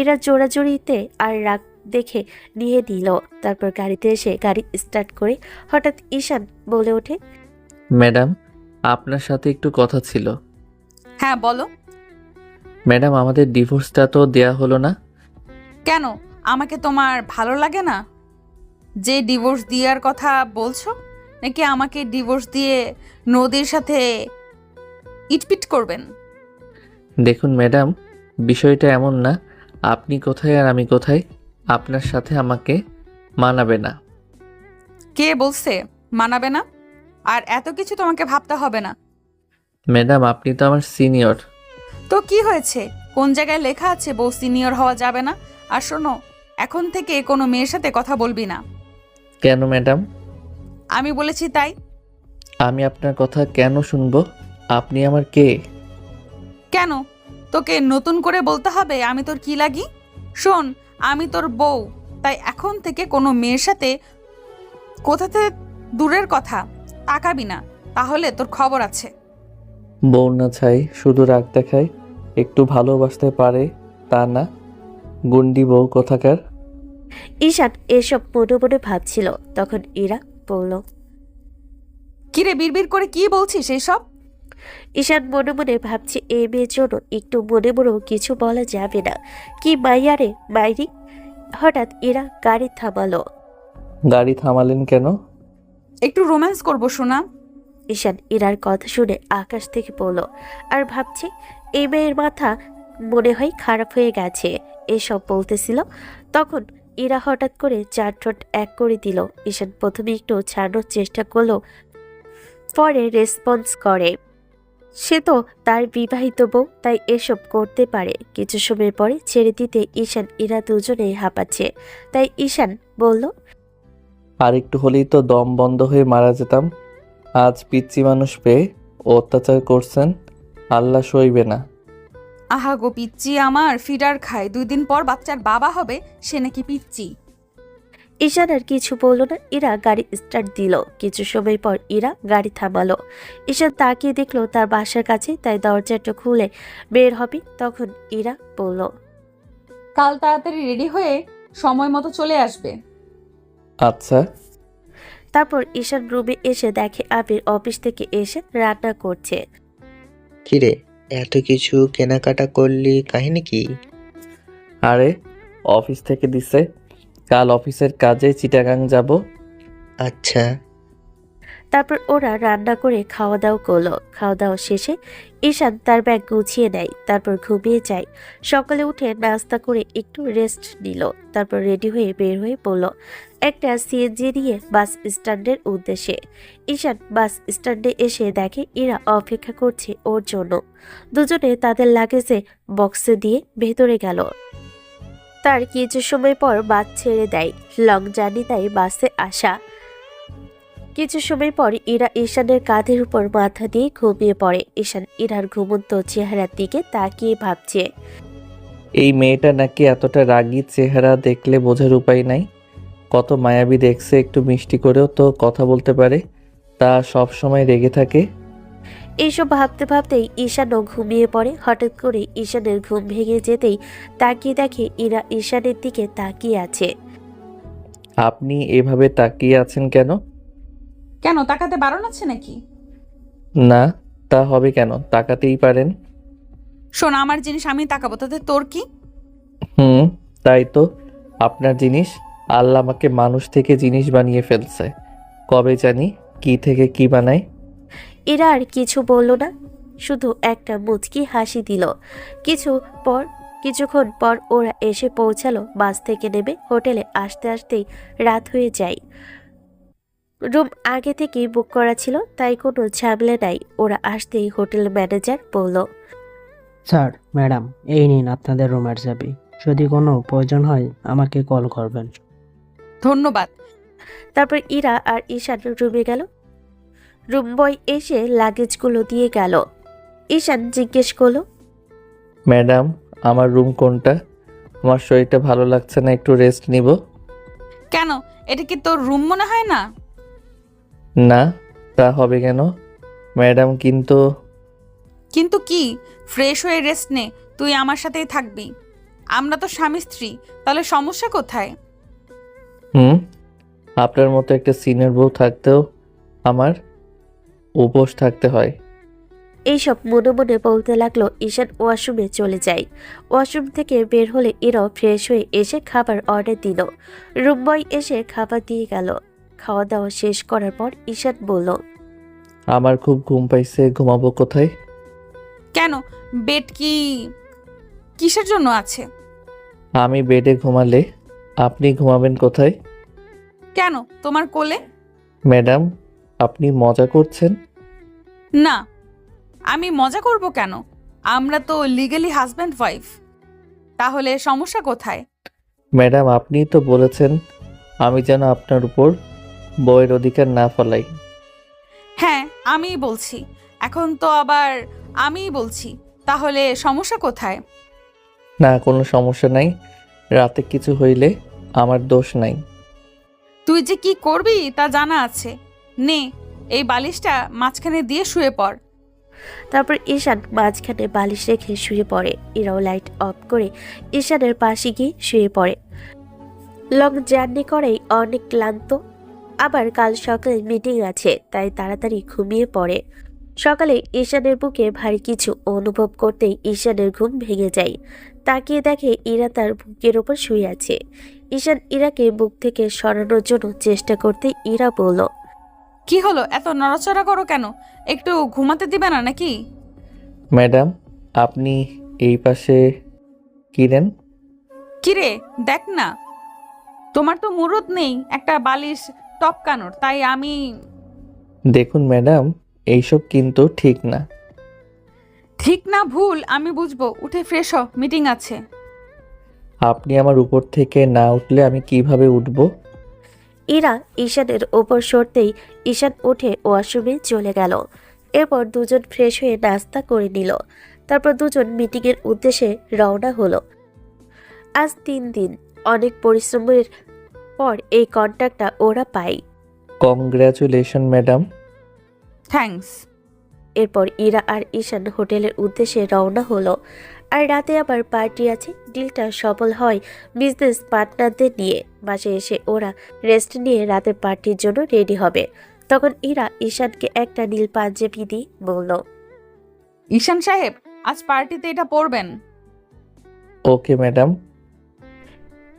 ইরা জোড়াজোড়িতে আর রাগ দেখে নিয়ে নিল। তারপর গাড়িতে এসে গাড়ি স্টার্ট করে হঠাৎ ঈশান বলে ওঠে, ম্যাডাম আপনার সাথে একটু কথা ছিল। হ্যাঁ বলো। ম্যাডাম আমাদের ডিভোর্সটা তো দেয়া হলো না। কেন, আমাকে তোমার ভালো লাগে না যে ডিভোর্স দেওয়ার কথা বলছো? নাকি আমাকে ডিভোর্স দিয়ে নদীর সাথে ইটপিট করবেন? দেখুন ম্যাডাম, বিষয়টা এমন না আপনি কোথায় আর আমি কোথায়, আপনার সাথে আমাকে মানাবে না। কে বলছে মানাবে না? আর এত কিছু তোমাকে ভাবতে হবে না। ম্যাডাম আপনি তো আমার সিনিয়র। তো কি হয়েছে? কোন জায়গায় লেখা আছে বউ সিনিয়র হওয়া যাবে না? আর শোনো, এখন থেকে কোনো মেয়ের সাথে কথা বলবি না। কেন ম্যাডাম? আমি বলেছি তাই। আমি আপনার কথা কেন শুনবো? আপনি আমার কে? কেন তোকে নতুন করে বলতে হবে আমি তোর কি লাগি? শোন, আমি তোর বউ, তাই এখন থেকে কোনো মেয়ের সাথে কোথাতে দূরের কথা তাকাবি না, তাহলে তোর খবর আছে। বউ না চাই, শুধু রাগ দেখায়, একটু ভালোবাসতে পারে তা না। গুন্ডি বউ কোথাকার। ঈশান এসব মনে মনে ভাবছিল, তখন ইরা বলল। কিরে বিড়বিড় করে কি বলছিস এইসব? ঈশান মনে মনে ভাবছে এই মেয়ের জন্য একটু মনে মনেও কিছু বলা যাবে না। কি মাইয়ারে মাইরি। হঠাৎ ইরা গাড়ি থামালো। গাড়ি থামালেন কেন? একটু রোম্যান্স করবো শোনা। ঈশান ইরার কথা শুনে আকাশ থেকে পড়ল, আর ভাবছে এই মেয়ের মাথা মনে হয় খারাপ হয়ে গেছে। এসব বলতেছিল তখন ইরা হঠাৎ করে চার ঠোঁট এক করে দিল। ঈশান প্রথমে একটু ছাড়ানোর চেষ্টা করলো, পরে রেসপন্স করে। সে তো তার বিবাহিত বউ, তাই এসব করতে পারে। কিছু সময় পরে ছেড়ে দিতে ঈশান ইরা দুজনেই হাঁপাচ্ছে, তাই ঈশান বলল। আর একটু হলেই তো দম বন্ধ হয়ে মারা যেতাম। আজ পিচ্চি মানুষ পেয়ে অত্যাচার করছেন, আল্লাহ সইবে না। আহা গো পিচ্চি আমার ফিডার খায়, 2 দিন পর বাচ্চার বাবা হবে, সে নাকি পিচ্চি। ঈশান আর কিছু বলল না। ইরা গাড়ি স্টার্ট দিল। কিছু সময় পর ইরা গাড়ি থামালো। ঈশান তাকিয়ে দেখলো তার বাসার কাছে, তাই দরজাটা খুলে বের হবে। তখন ইরা বলল। কাল তাড়াতাড়ি রেডি হয়ে সময় মতো চলে আসবে। আচ্ছা। তারপর ঈশান রুমে এসে দেখে আবির অফিস থেকে এসে রান্না করছে। কিরে, এত কিছু কেনাকাটা করলি, কাহিনী কি? আরে অফিস থেকে দিছে, কাল অফিসের কাজে চিটাগাং যাব। আচ্ছা। তারপর ওরা রান্না করে খাওয়া দাওয়া করলো। খাওয়া দাওয়া শেষে ঈশান তার ব্যাগ গুছিয়ে নেয়, তারপর ঘুমিয়ে যায়। সকালে উঠে নাস্তা করে একটু রেস্ট নিল, তারপর রেডি হয়ে বের হয়ে পড়ল একটা সিএনজি নিয়ে বাস স্ট্যান্ডের উদ্দেশ্যে। ঈশান বাস স্ট্যান্ডে এসে দেখে ইরা অপেক্ষা করছে ওর জন্য। দুজনে তাদের লাগেজে বক্সে দিয়ে ভেতরে গেল। তার কিছু সময় পর বাস ছেড়ে দেয়। লং জার্নি, তাই বাসে আসা। কিছু সময় পর ইরা ঈশানের কাঁধের উপর মাথা দিয়ে ঘুমিয়ে পড়ে। ঈশান ইরার ঘুমন্ত চেহারার দিকে তাকিয়ে ভাবছে, এই মেয়েটা নাকি এতটা রাগী, চেহারা দেখলে বোঝার উপায় নাই। কত মায়াবী দেখছে, একটু মিষ্টি করেও তো কথা বলতে পারে, তা সব সময় রেগে থাকে। এইসব ভাবতে ভাবতেই ঈশানও ঘুমিয়ে পড়ে। হঠাৎ করে ঈশানের ঘুম ভেঙে যেতেই তাকিয়ে দেখে ইরা ঈশানের দিকে তাকিয়ে আছে। আপনি এভাবে তাকিয়ে আছেন কেন? কেন, তাকাতে বারণ আছে নাকি? না, তা হবে কেন, তাকাতেই পারেন। শোন, আমার জিনিস আমি তাকাবো, তাতে তোর কি? তাই তো, আপনার জিনিস। আল্লাহ আমাকে মানুষ থেকে জিনিস বানিয়ে ফেলছে, কবে জানি কি থেকে কি বানায়। ইরা আর কিছু বলল না, শুধু একটা মুচকি হাসি দিল। কিছুক্ষণ পর ওরা এসে পৌঁছালো। বাস থেকে নেমে হোটেলে আসতে আসতেই রাত হয়ে যায়। রুম আগে থেকেই বুক করা ছিল, তাই কোনো ঝামেলা নাই। ওরা আসতেই হোটেল ম্যানেজার বলল। স্যার, ম্যাডাম, এই নিন আপনাদের রুমের চাবি। যদি কোনো প্রয়োজন হয় আমাকে কল করবেন। ধন্যবাদ। তারপর ইরা আর ঈশান রুমে গেল। রুম বয় এসে লাগেজগুলো দিয়ে গেল। ঈশান জিজ্ঞেস করলো, ম্যাডাম, আমার রুম কোনটা? আমার শরীরটা ভালো লাগছে না, একটু রেস্ট নিব। কেন, এটা কি তোর রুম মনে হয় না? না, তা হবে কেন ম্যাডাম? কিন্তু কিন্তু কি? ফ্রেশ হয়ে রেস্ট নে, তুই আমার সাথেই থাকবি। আমরা তো স্বামী স্ত্রী, তাহলে সমস্যা কোথায়? আপনার মতো একটা সিনিয়র বউ থাকতেও আমার উপোস থাকতে হয়। এইসব মনে মনে বলতে লাগলো। ঈশান ওয়াশরুমে চলে যায়। ওয়াশরুম থেকে বের হলে ইরাও ফ্রেশ হয়ে এসে খাবার অর্ডার দিল। রুম বয় এসে খাবার দিয়ে গেল। খাওয়া দাওয়া শেষ করার পর ঈশান বলল, আমার খুব ঘুম পাইছে, ঘুমাবো কোথায়? কেন, বেড কি কিসের জন্য আছে? আমি বেডে ঘুমালে আপনি ঘুমাবেন কোথায়? কেন, তোমার কোলে? ম্যাডাম, আপনি মজা করছেন? না, আমি মজা করব কেন? আমরা তো লিগালি হাজব্যান্ড ওয়াইফ, তাহলে সমস্যা কোথায়? ম্যাডাম, আপনিই তো বলেছেন আমি যেন আপনার উপর বউয়ের অধিকার না ফেলাই। হ্যাঁ, আমিই বলছি, এখন তো আবার আমিই বলছি, তাহলে সমস্যা কোথায়? না, কোনো সমস্যা নাই, রাতে কিছু হইলে আমার দোষ নাই। তুই যে কি করবি তা জানা আছে। নে, এই বালিশটা মাঝখানে দিয়ে শুয়ে পড়। তারপর ঈশান মাঝখানে বালিশ রেখে শুয়ে পড়ে। ইরাও লাইট অফ করে ঈশানের পাশে গিয়ে শুয়ে পড়ে। লং জার্নি করেই অনেক ক্লান্ত, আবার কাল সকালে মিটিং আছে, তাই তাড়াতাড়ি ঘুমিয়ে পড়ে। সকালে ঈশানের বুকে ভারী কিছু অনুভব করতেই ঈশানের ঘুম ভেঙে যায়। তাকিয়ে দেখে ইরা তার বুকের ওপর শুয়ে আছে। ঈশান ইরাকে বুক থেকে সরানোর জন্য চেষ্টা করতে ইরা বলল, কি হলো, এত নড়াচড়া করো কেন? একটু ঘুমাতে দিবে না নাকি? ম্যাডাম, আপনি এই পাশে কিনেন। কিরে, দেখ না, তোমার তো মুরুদ নেই একটা বালিশ টপকানোর, তাই আমি। দেখুন ম্যাডাম, এইসব কিন্তু ঠিক না। ঠিক না ভুল আমি বুঝবো, উঠে ফ্রেশ হ, মিটিং আছে। আপনি আমার উপর থেকে না উঠলে আমি কিভাবে উঠব? ইরা ঈশানের ওপর সরতেই ঈশান উঠে ওয়াশরুমে চলে গেল। এরপর দুজন ফ্রেশ হয়ে নাস্তা করে নিল। তারপর দুজন মিটিংয়ের উদ্দেশ্যে রওনা হলো। আজ 3 দিন অনেক পরিশ্রমের পর এই কন্ট্রাক্টটা ওরা পায়। Congratulation madam. থ্যাঙ্কস। এরপর ইরা আর ঈশান হোটেলের উদ্দেশ্যে রওনা হলো। আর রাতে আবার পার্টি আছে। ডিলটা সফল হয় বিজনেস পার্টনারদের নিয়ে। বাসায় এসে ওরা রেস্ট নিয়ে রাতের পার্টির জন্য রেডি হবে। তখন ইরা ঈশানকে একটা নীল পাঞ্জাবি দিয়ে বলল, ঈশান সাহেব, আজ পার্টিতে এটা পরবেন। Okay madam.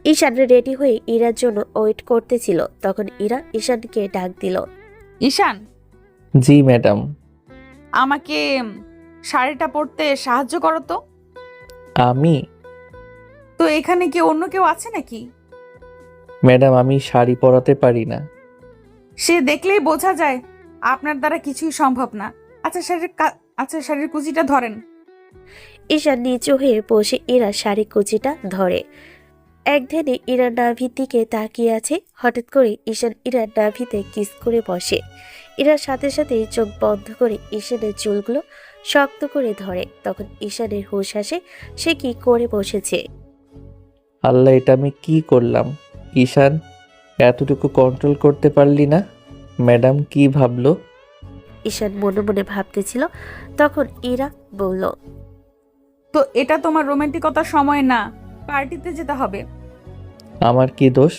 ঈশান রেডি হয়ে ইরার জন্য ওয়েট করতেছিল। তখন ইরা ঈশানকে ডাক দিল, ঈশান, জি ম্যাডাম। আমাকে শাড়িটা পরতে সাহায্য করো তো। আমি? তো এখানে কি অন্য কেউ আছে নাকি? ম্যাডাম, আমি শাড়ি পরাতে পারি না। সে দেখলেই বোঝা যায় আপনার দ্বারা কিছুই সম্ভব না। আচ্ছা শাড়ির কুচিটা ধরেন। ঈশান নিচু হয়ে বসে ইরা শাড়ি কুচিটা ধরে। এক ধ্যানে ইরার নাভির দিকে তাকিয়ে আছে। হঠাৎ করে ঈশান ইরার নাভিতে কিস করে বসে। ইরার সাথে সাথে চোখ বন্ধ করে ঈশানের চুলগুলো শক্ত করে ধরে। তখন ঈশানের হুঁশ আসে সে কি করে বসেছে। আল্লাহ, এটা আমি কি করলাম? ঈশান, এতটুকু কন্ট্রোল করতে পারলি না? ম্যাডাম কি ভাবলো? ঈশান মনে মনে ভাবতেছিল। তখন ইরা বলল, তো এটা তোমার রোমান্টিকতার সময় না, পার্টিতে যেতে হবে। আমার কি দোষ?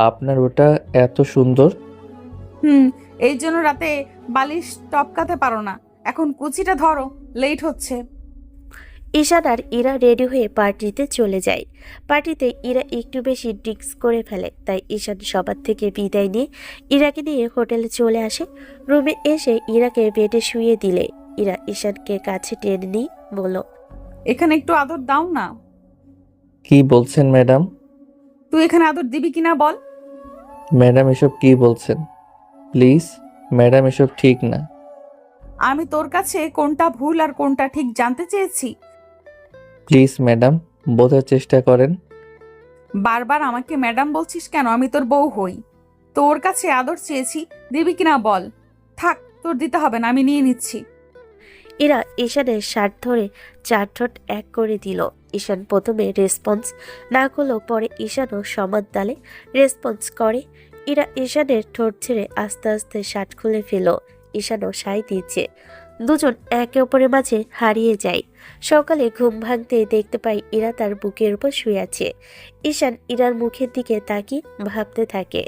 আপনার ওটা এত সুন্দর। এই জন্য রাতে বালিশ টপকাতে পারো না। এখন কুচিটা ধরো, লেট হচ্ছে। ঈশান আর ইরা রেডি হয়ে পার্টিতে চলে যায়। পার্টিতে ইরা একটু বেশি ড্রিঙ্কস করে ফেলে, তাই ঈশান সবার থেকে বিদায় নিয়ে ইরাকে নিয়ে হোটেলে চলে আসে। রুমে এসে ইরাকে বেডে শুয়ে দিলে ইরা ঈশানকে কাছে টেনে নিয়ে বলল, এখানে একটু আদর দাও না। কি বলছেন ম্যাডাম? তুই এখানে আদর দিবি কিনা বল। ম্যাডাম, এসব কি বলছেন? প্লিজ ম্যাডাম, এসব ঠিক না। আমি তোর কাছে কোনটা ভুল আর কোনটা ঠিক জানতে চেয়েছি। প্লিজ ম্যাডাম, বোঝার চেষ্টা করেন। বারবার আমাকে ম্যাডাম বলছিস কেন? আমি তোর বউ হই। তোর কাছে আদর চেয়েছি, দিবি কিনা বল। থাক, তোর দিতে হবে না, আমি নিয়ে নিচ্ছি। ইরা ঈশানের শার্ট ধরে 4 ঠোঁট এক করে দিল। ঈশান প্রথমে রেসপন্স না করলেও পরে ঈশানও সমান তালে রেসপন্স করে। ইরা ঈশানের ঠোঁট ছেড়ে আস্তে আস্তে শার্ট খুলে ফেল। ঈশানও সাই দিচ্ছে। দুজন একে অপরের মাঝে হারিয়ে যায়। সকালে ঘুম ভাঙতে দেখতে পাই ইরা তার বুকের উপর শুয়ে আছে। ঈশান ইরার মুখের দিকে তাকিয়ে ভাবতে থাকে,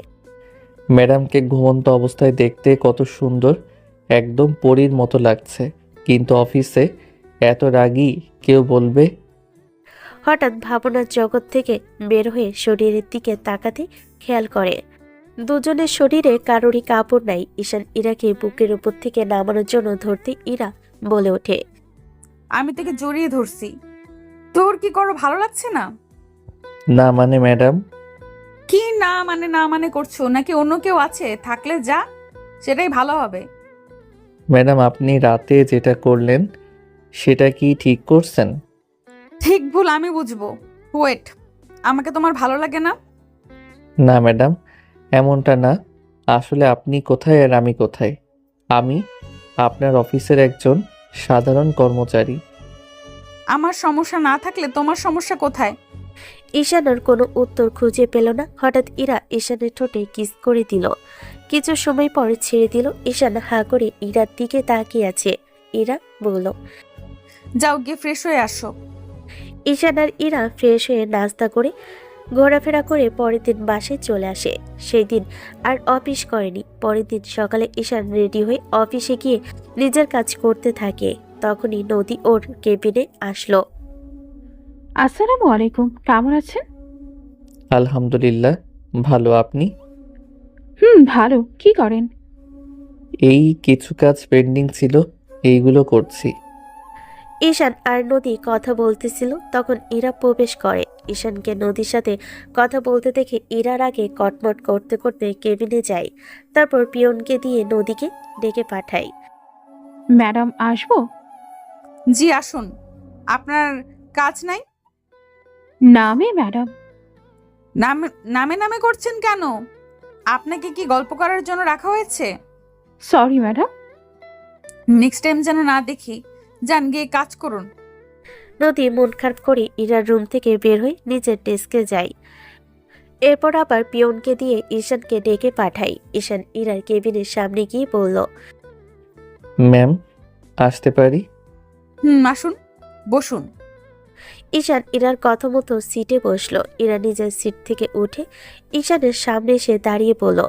ম্যাডামকে ঘুমন্ত অবস্থায় দেখতে কত সুন্দর, একদম পরীর মতো লাগছে। কিন্তু অফিসে এত রাগী কেউ বলবে। হঠাৎ ভাবনার জগৎ থেকে বের হয়ে শরীরের দিকে তাকাতে খেয়াল করে দুজনের শরীরে কারোরই কাপড় নাই। ঈশান ইরাকে বুকের উপর থেকে নামানোর জন্য ধরতে ইরা বলে ওঠে, আমি তোকে জড়িয়ে ধরছি। তোর কি করো, ভালো লাগছে না? না মানে ম্যাডাম। কি না মানে করছো? নাকি অন্য কেউ আছে? থাকলে যা, সেটাই ভালো হবে। ম্যাডাম, আপনি রাতে যেটা করলেন সেটা কি ঠিক করছেন? ঠিক ভুল আমি বুঝবো। ওয়েট, আমাকে তোমার ভালো লাগে না? না ম্যাডাম, এমনটা না। আসলে আপনি কোথায় আর আমি কোথায়? আমি আপনার অফিসের একজন সাধারণ কর্মচারী। আমার সমস্যা না থাকলে তোমার সমস্যা কোথায়? ঈশান আর কোনো উত্তর খুঁজে পেল না। হঠাৎ ইরা ঈশানের ঠোঁটে কিস করে দিল। কিছু সময় পরে ছেড়ে দিল। ঈশান হা করে ইরার দিকে তাকিয়ে আছে। ইরা বলল। যাও গিয়ে ফ্রেশ হয়ে আসো। ঈশান আর ইরা ফ্রেশ হয়ে নাস্তা করে ঘোরাফেরা করে পরের দিন বাসায় চলে আসে। সেই দিন আর অফিস করেনি। পরের দিন সকালে ঈশান রেডি হয়ে অফিসে গিয়ে নিজের কাজ করতে থাকে। তখনই নদী ওর কেবিনে আসলো। আসসালামু আলাইকুম, কেমন আছেন? আলহামদুলিল্লাহ, ভালো। আপনি? ভালো। কি করেন? এই কিছু কাজ পেন্ডিং ছিল, এইগুলো করছি। ঈশান আর নদী কথা বলতেছিল, তখন ইরা প্রবেশ করে। ঈশানকে নদীর সাথে কথা বলতে দেখে ইরার আগে কটমট করতে করতে কেবিনে যায়। তারপর পিয়নকে দিয়ে নদীকে ডেকে পাঠায়। ম্যাডাম আসবো? জি আসুন। আপনার কাজ নাই? নামে ম্যাডাম। নামে নামে নামে করছেন কেন? আপনাকে কি গল্প করার জন্য রাখা হয়েছে? Sorry madam. নেক্সট টাইম যেন না দেখি। যান গিয়ে কাজ করুন। নদী মন খারাপ করে ইরার রুম থেকে বের হয়ে নিজের ডেস্কে যায়। এরপর আবার পিয়নকে দিয়ে ঈশানকে ডেকে পাঠায়। ঈশান ইরার কেবিনের সামনে গিয়ে বলল। ম্যাম, আসতে পারি? আসুন, বসুন। ঈশান ইরার কথা মতো সিটে বসলো। ইরা নিজের সিট থেকে উঠে ঈশানের সামনে এসে দাঁড়িয়ে বলল।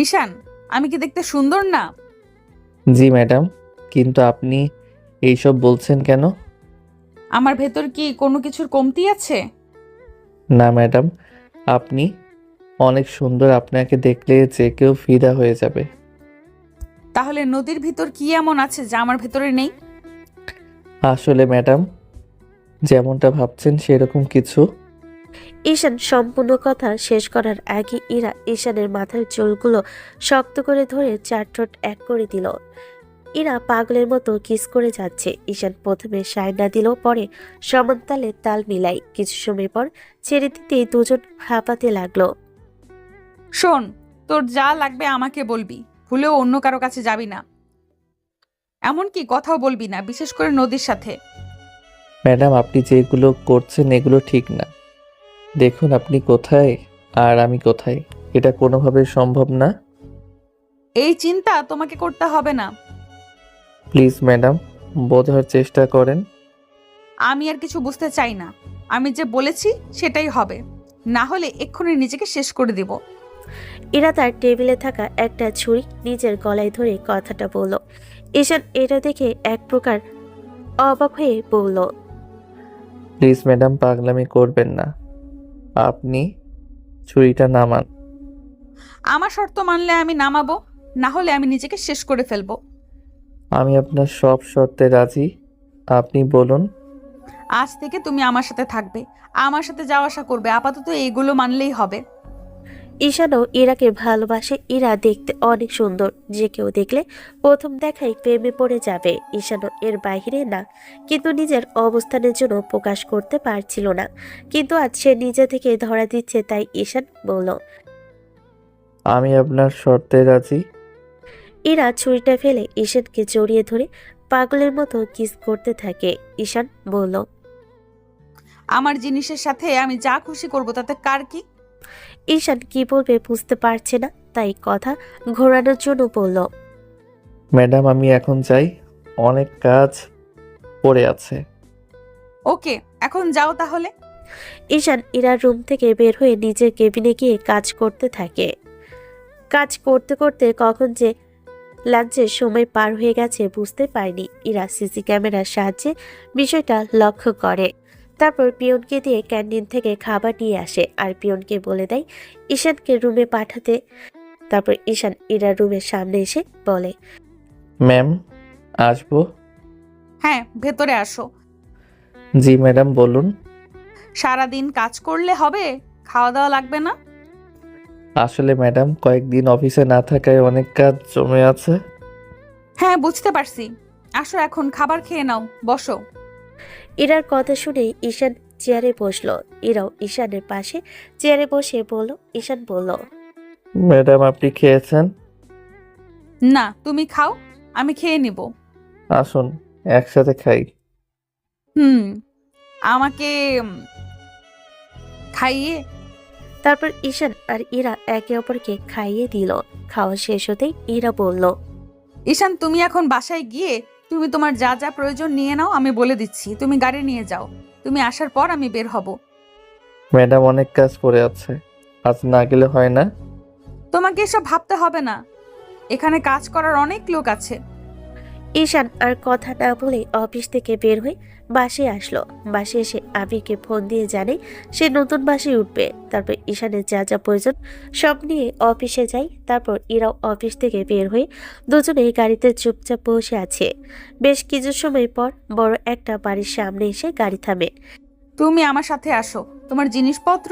ঈশান, আমি কি দেখতে সুন্দর না? জি ম্যাডাম, কিন্তু আপনি এইসব বলছেন কেন? আমার ভেতর কি কোনো কিছুর কমতি আছে? না ম্যাডাম, আপনি অনেক সুন্দর। আপনাকে দেখলে যে কেউ ফিদা হয়ে যাবে। তাহলে নদীর ভিতর কি এমন আছে যা আমার ভেতরে নেই? আসলে ম্যাডাম, যেমনটা ভাবছেন সেরকম কিছু। ঈশান সম্পূর্ণ কথা শেষ করার আগে ইরা ঈশানের মাথার চুলগুলো শক্ত করে ধরে চার ঠোঁট এক করে দিল। ইরা পাগলের মতো কিস করে যাচ্ছে। ঈশান প্রথমে সায়না দিল, পরে সমান তালে তাল মিলাই। কিছু সময় পর ছেড়ে দিতেই দুজন হাঁপাতে লাগলো। শোন, তোর যা লাগবে আমাকে বলবি, ভুলেও অন্য কারো কাছে যাবি না, এমনকি কথাও বলবি না, বিশেষ করে নদীর সাথে। ম্যাডাম, আপনি যেগুলো করছেন এগুলো ঠিক না। দেখুন আপনি কোথায় আর আমি কোথায়, এটা কোনোভাবে সম্ভব না। এই চিন্তা তোমাকে করতে হবে না। প্লিজ ম্যাডাম, বোঝার চেষ্টা করেন। আমি আর কিছু বুঝতে চাই না। আমি যে বলেছি সেটাই হবে, না হলে এক্ষুনি নিজেকে শেষ করে দিব। ইরা তার টেবিলে থাকা একটা ছুরি নিজের গলায় ধরে কথাটা বলল। ঈশান এটা দেখে এক প্রকার অবাক হয়ে বলল। প্লিজ ম্যাডাম, পাগলামি করবেন না। আপনি ছুরিটা নামান। আমার শর্ত মানলে আমি নামাবো, না হলে আমি নিজেকে শেষ করে ফেলবো। আমি আপনার সব শর্তে রাজি, আপনি বলুন। আজ থেকে তুমি আমার সাথে থাকবে, আমার সাথে যাওয়া আসা করবে, আপাতত এইগুলো মানলেই হবে। ঈশানও ইরাকে ভালোবাসে। ইরা দেখতে অনেক সুন্দর, যে কেউ দেখলে প্রথম দেখাই প্রেমে পড়ে যাবে। ঈশানও এর বাইরে না, কিন্তু নিজের অবস্থানের জন্য প্রকাশ করতে পারছিল না। কিন্তু আজ সে নিজে থেকে ধরা দিচ্ছে, তাই ঈশান বলল। আমি আপনার শর্তে রাজি। ইরা ছুরিটা ফেলে ঈশানকে জড়িয়ে ধরে পাগলের মতো কিস করতে থাকে। ঈশান বলল। আমার জিনিসের সাথে আমি যা খুশি করব, তাতে কার কি? ঈশান কি বলবে বুঝতে পারছে না, তাই কথা ঘোরানোর জন্য বলল। ম্যাডাম, আমি এখন যাই, অনেক কাজ পড়ে আছে। ওকে, এখন যাও তাহলে। ঈশান ইরার রুম থেকে বের হয়ে নিজের কেবিনে গিয়ে কাজ করতে থাকে। কাজ করতে করতে কখন যে লাঞ্চের সময় পার হয়ে গেছে বুঝতে পারেনি। ইরা সিসি ক্যামেরার সাহায্যে বিষয়টা লক্ষ্য করে। তারপর পিয়নকে দিয়ে ক্যান্টিন থেকে খাবার নিয়ে আসে আর পিয়নকে বলে দেয় ঈশানকে রুমে পাঠাতে। তারপর ঈশান ইরার রুমের সামনে এসে বলে। ম্যাম, আসবো? হ্যাঁ, ভেতরে আসো। জি ম্যাডাম, বলুন। সারাদিন কাজ করলে হবে, খাওয়া দাওয়া লাগবে না? আসলে ম্যাডাম, কয়েকদিন অফিসে না থাকায় অনেক কাজ জমে আছে। হ্যাঁ, বুঝতে পারছি। আসো, এখন খাবার খেয়ে নাও, বসো। ইরার কথা শুনে ঈশান চেয়ারে বসলো। ইরাও ঈশানের পাশে চেয়ারে বসে বলল। ঈশান বলল। ম্যাডাম, আপনি খেয়েছেন? না, তুমি খাও, আমি খেয়ে নিব। আসুন একসাথে খাই। আমাকে খাইয়ে। তারপর ঈশান আর ইরা একে অপরকে খাইয়ে দিল। খাওয়া শেষ হতেই ইরা বলল। ঈশান, তুমি এখন বাসায় গিয়ে তুমি তোমার যা যা প্রয়োজন নিয়ে নাও, আমি বলে দিচ্ছি। তুমি গাড়ি নিয়ে যাও, তুমি আসার পর আমি বের হব। ম্যাডাম অনেক কাজ পড়ে আছে, আজ না গেলে হয় না। তোমাকে এসব ভাবতে হবে না, এখানে কাজ করার অনেক লোক আছে। ঈশান আর কথা না বলে অফিস থেকে বের হয়ে বাসে আসলো। বাসে এসে আবিরকে ফোন দিয়ে জানে সে নতুন বাসে উঠবে। তারপর ঈশানের যা যা প্রয়োজন সব নিয়ে অফিসে যায়। তারপর ইরাও অফিস থেকে বের হয়ে দুজনেই গাড়িতে চুপচাপ বসে আছে। বেশ কিছু সময় পর বড় একটা বাড়ির সামনে এসে গাড়ি থামে। তুমি আমার সাথে আসো, তোমার জিনিসপত্র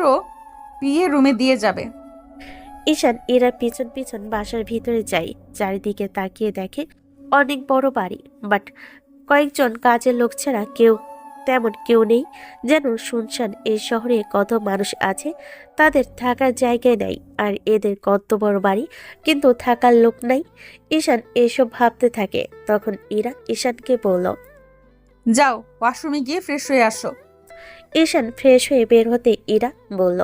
পিয়ে রুমে দিয়ে যাবে। ঈশান ইরার পিছন পিছন বাসার ভিতরে যায়। চারিদিকে তাকিয়ে দেখে অনেক বড় বাড়ি, বাট কয়েকজন কাজের লোক ছাড়া তেমন কেউ নেই। যেন শুনশান। এই শহরে কত মানুষ আছে, তাদের থাকার জায়গায় নাই, আর এদের কত বড় বাড়ি কিন্তু থাকার লোক নাই। ঈশান এসব ভাবতে থাকে। তখন ইরা ঈশানকে বলল। যাও, ওয়াশরুমে গিয়ে ফ্রেশ হয়ে আসো। ঈশান ফ্রেশ হয়ে বের হতে ইরা বলল।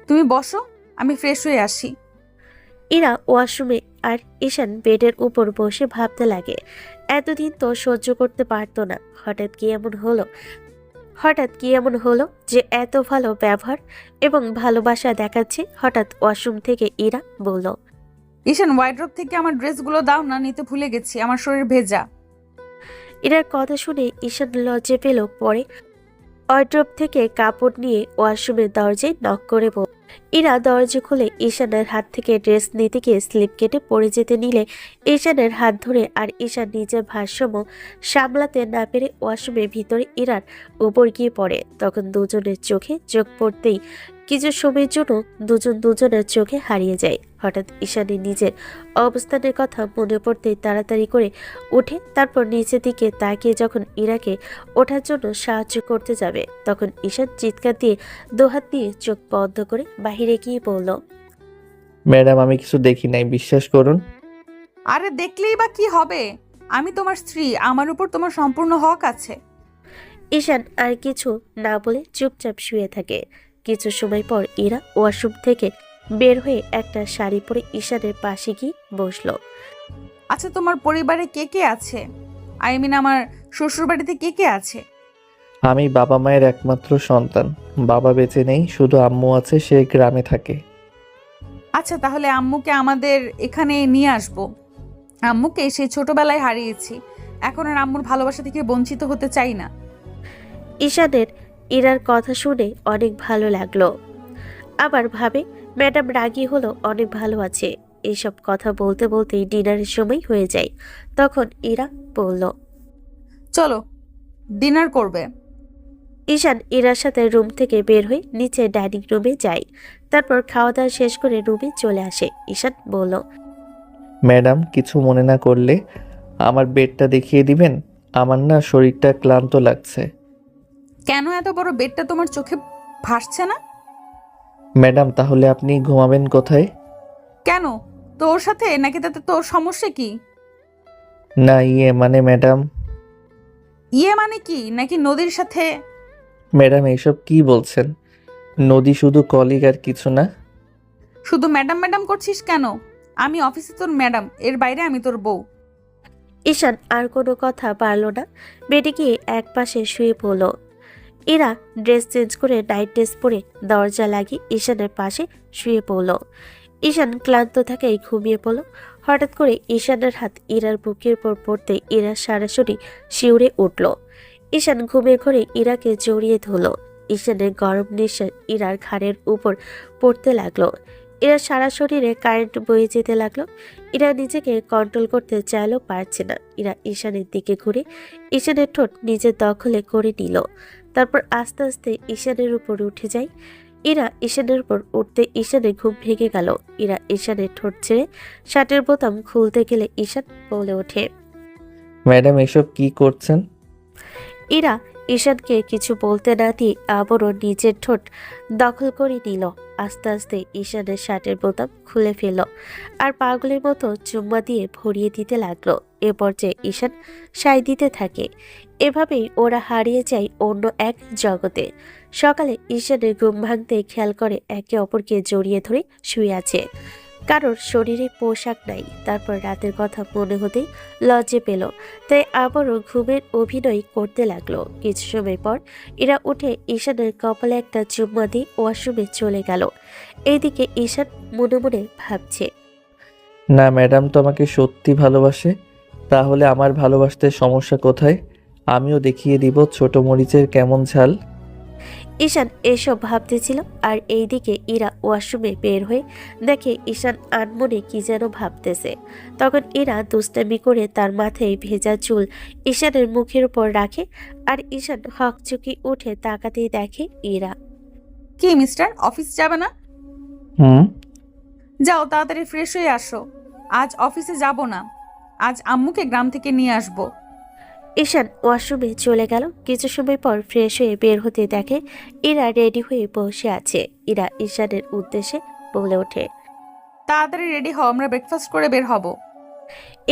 তুমি বসো, আমি ফ্রেশ হয়ে আসি। ইরা ওয়াশরুমে আর ঈশান বেডের উপর বসে ভাবতে লাগে। এতদিন তো সহ্য করতে পারতো না, হঠাৎ কি এমন হলো যে এত ভালো ব্যবহার এবং ভালোবাসা দেখাচ্ছে। হঠাৎ ওয়াশরুম থেকে ইরা বলল। ঈশান, ওয়াইড্রপ থেকে আমার ড্রেসগুলো দাও না, নিতে ভুলে গেছি, আমার শরীর ভেজা। ইরার কথা শুনে ঈশান লজ্জা পেল। পরে ওয়ার্ড্রপ থেকে কাপড় নিয়ে ওয়াশরুমের দরজায় নক করে বলল। ইরা দরজা খুলে ঈশানের হাত থেকে ড্রেস নিতে গিয়ে স্লিপ কেটে পড়ে যেতে নিলে ঈশানের হাত ধরে আর ঈশান নিজের ভারসাম্য সামলাতে না পেরে ওয়াশরুমের ভিতরে ইরার উপর গিয়ে পড়ে। তখন দুজনের চোখে চোখ পড়তেই কিছু সময়ের জন্য দুজনের চোখে হারিয়ে যায়। হঠাৎ ঈশানের নিজের অবস্থানের কথা মনে পড়তেই তাড়াতাড়ি করে উঠে তারপর নিচের দিকে তাকিয়ে যখন ইরাকে ওঠার জন্য সাহায্য করতে যাবে, তখন ঈশান চিৎকার দিয়ে দুহাত দিয়ে চোখ বন্ধ করে বাহিরে গিয়ে বলল। ম্যাডাম আমি কিছু দেখি নাই, বিশ্বাস করুন। আরে দেখলেই বা কি হবে, আমি তোমার স্ত্রী, আমার উপর তোমার সম্পূর্ণ হক আছে। ঈশান আর কিছু না বলে চুপচাপ শুয়ে থাকে। কিছু সময় পর ইরা ওয়াশরুম থেকে বের হয়ে একটা শাড়ি পরে ঈশানের পাশে গিয়ে বসলো। আচ্ছা, তোমার পরিবারে কে কে আছে? আই মিন, আমার শ্বশুর বাড়িতে কে কে আছে? আমি বাবা মায়ের একমাত্র সন্তান। বাবা বেঁচে নেই, শুধু আম্মু আছে, সে গ্রামে থাকে। আচ্ছা, তাহলে আম্মুকে আমাদের এখানে নিয়ে আসবো। আম্মুকে সেই ছোটবেলায় হারিয়েছি, এখন আর আম্মুর ভালোবাসা থেকে বঞ্চিত হতে চাই না। ঈশানের ইরার কথা শুনে অনেক ভালো লাগলো। আবার ভাবে ম্যাডাম রাগী হলো অনেক ভালো আছে। এইসব কথা বলতে বলতেই ডিনারের সময় হয়ে যায়। তখন ইরা বলল। চলো, ডিনার করবে। ঈশান ইরার সাথে রুম থেকে বের হয়ে নিচে ডাইনিং রুমে যায়। তারপর খাওয়া দাওয়া শেষ করে রুমে চলে আসে। ঈশান বলল। ম্যাডাম কিছু মনে না করলে আমার বেডটা দেখিয়ে দিবেন? আমার না শরীরটা ক্লান্ত লাগছে। কেন এত বড় বেডটা তোমার চোখে ভাসছে না? ম্যাডাম তাহলে আপনি ঘুমাবেন কোথায়? কেন, তোর সাথে নাকি? তাতে তোর সমস্যা কি? না মানে ম্যাডাম। ইয়ে মানে কি? নাকি নদীর সাথে? ম্যাডাম এইসব কি বলছেন? নদী শুধু কলিগ আর কিছু না। শুধু ম্যাডাম ম্যাডাম করছিস কেন? আমি অফিসে তোর ম্যাডাম, এর বাইরে আমি তোর বউ। ঈশান আর কোনো কথা পারল না, বেডে গিয়ে এক পাশে শুয়ে পড়ল। ইরা ড্রেস চেঞ্জ করে নাইট ড্রেস পরে দরজা লাগিয়ে ঈশানের পাশে শুয়ে পড়ল। ঈশান ক্লান্ত থাকায় ঘুমিয়ে পড়ল। হঠাৎ করে ঈশানের হাত ইরার বুকের উপর পড়তে ইরা সরাসরি শিউরে উঠল। ঈশান ঘুমের ঘরে ইরাকে জড়িয়ে ধরল। ঈশানের গরম নিঃশ্বাস ইরার ঘাড়ের উপর পড়তে লাগলো। ইরার সারা শরীরে কারেন্ট বয়ে যেতে লাগলো। ইরা নিজেকে কন্ট্রোল করতে চাইলেও পারছে না। ইরা ঈশানের দিকে ঘুরে ঈশানের ঠোঁট নিজের দখলে করে নিল। তারপর আস্তে আস্তে ঈশানের উপর উঠে যায়। ইরা ঈশানের উপর উঠতে ঈশানের ঘুম ভেঙে গেল। ইরা ঈশানের ঠোঁট ছেড়ে শার্টের বোতাম খুলতে গেলে ঈশান বলে ওঠে। ম্যাডাম এসব কি করছেন? ইরা ঈশানকে কিছু বলতে না দিয়ে আবারও নিজের ঠোঁট দখল করে নিল। আস্তে আস্তে ঈশানের শার্টের বোতাম খুলে ফেলল আর পাগলের মতো চুম্মা দিয়ে ভরিয়ে দিতে লাগলো। এ পর্যায়ে ঈশান সায় দিতে থাকে। এভাবেই ওরা হারিয়ে যায় অন্য এক জগতে। সকালে ঈশানের ঘুম ভাঙতে খেয়াল করে একে অপরকে জড়িয়ে ধরে শুয়ে আছে। কারোর শরীরে পোশাক নাই। তারপর রাতের কথা মনে হতেই লজ্জে পেল, তাই আবারও ঘুমের অভিনয় করতে লাগলো। কিছু সময় পর ইরা উঠে ঈশানের কপালে একটা চুম্মা দিয়ে ওয়াশরুমে চলে গেল। এইদিকে ঈশান মনে মনে ভাবছে, না, ম্যাডাম তো আমাকে সত্যি ভালোবাসে। তাহলে আমার ভালোবাসতে সমস্যা কোথায়? আমিও দেখিয়ে দিব ছোট মরিচের কেমন ঝাল। ঈশান এসব ভাবতেছিল। আর এইদিকে ইরা ওয়াশরুমে বের হয়ে দেখে ঈশান আনমনে কি যেন ভাবতেছে। তখন ইরা দুষ্টামি করে তার মাথায় ভেজা চুল ঈশানের মুখের উপর রাখে। আর ঈশান হকচকি উঠে তাকাতেই দেখে ইরা। কি মিস্টার, অফিস যাবে না? হুম। যাও তাড়াতাড়ি ফ্রেশ হয়ে আসো। আজ অফিসে যাব না, আজ আম্মুকে গ্রাম থেকে নিয়ে আসবো। ঈশান ওয়াশরুমে চলে গেল। কিছু সময় পর ফ্রেশ হয়ে বের হতে দেখে ইরা রেডি হয়ে বসে আছে। ইরা ঈশানের উদ্দেশ্যে বলে ওঠে, তাড়াতাড়ি রেডি হও, আমরা ব্রেকফাস্ট করে বের হব।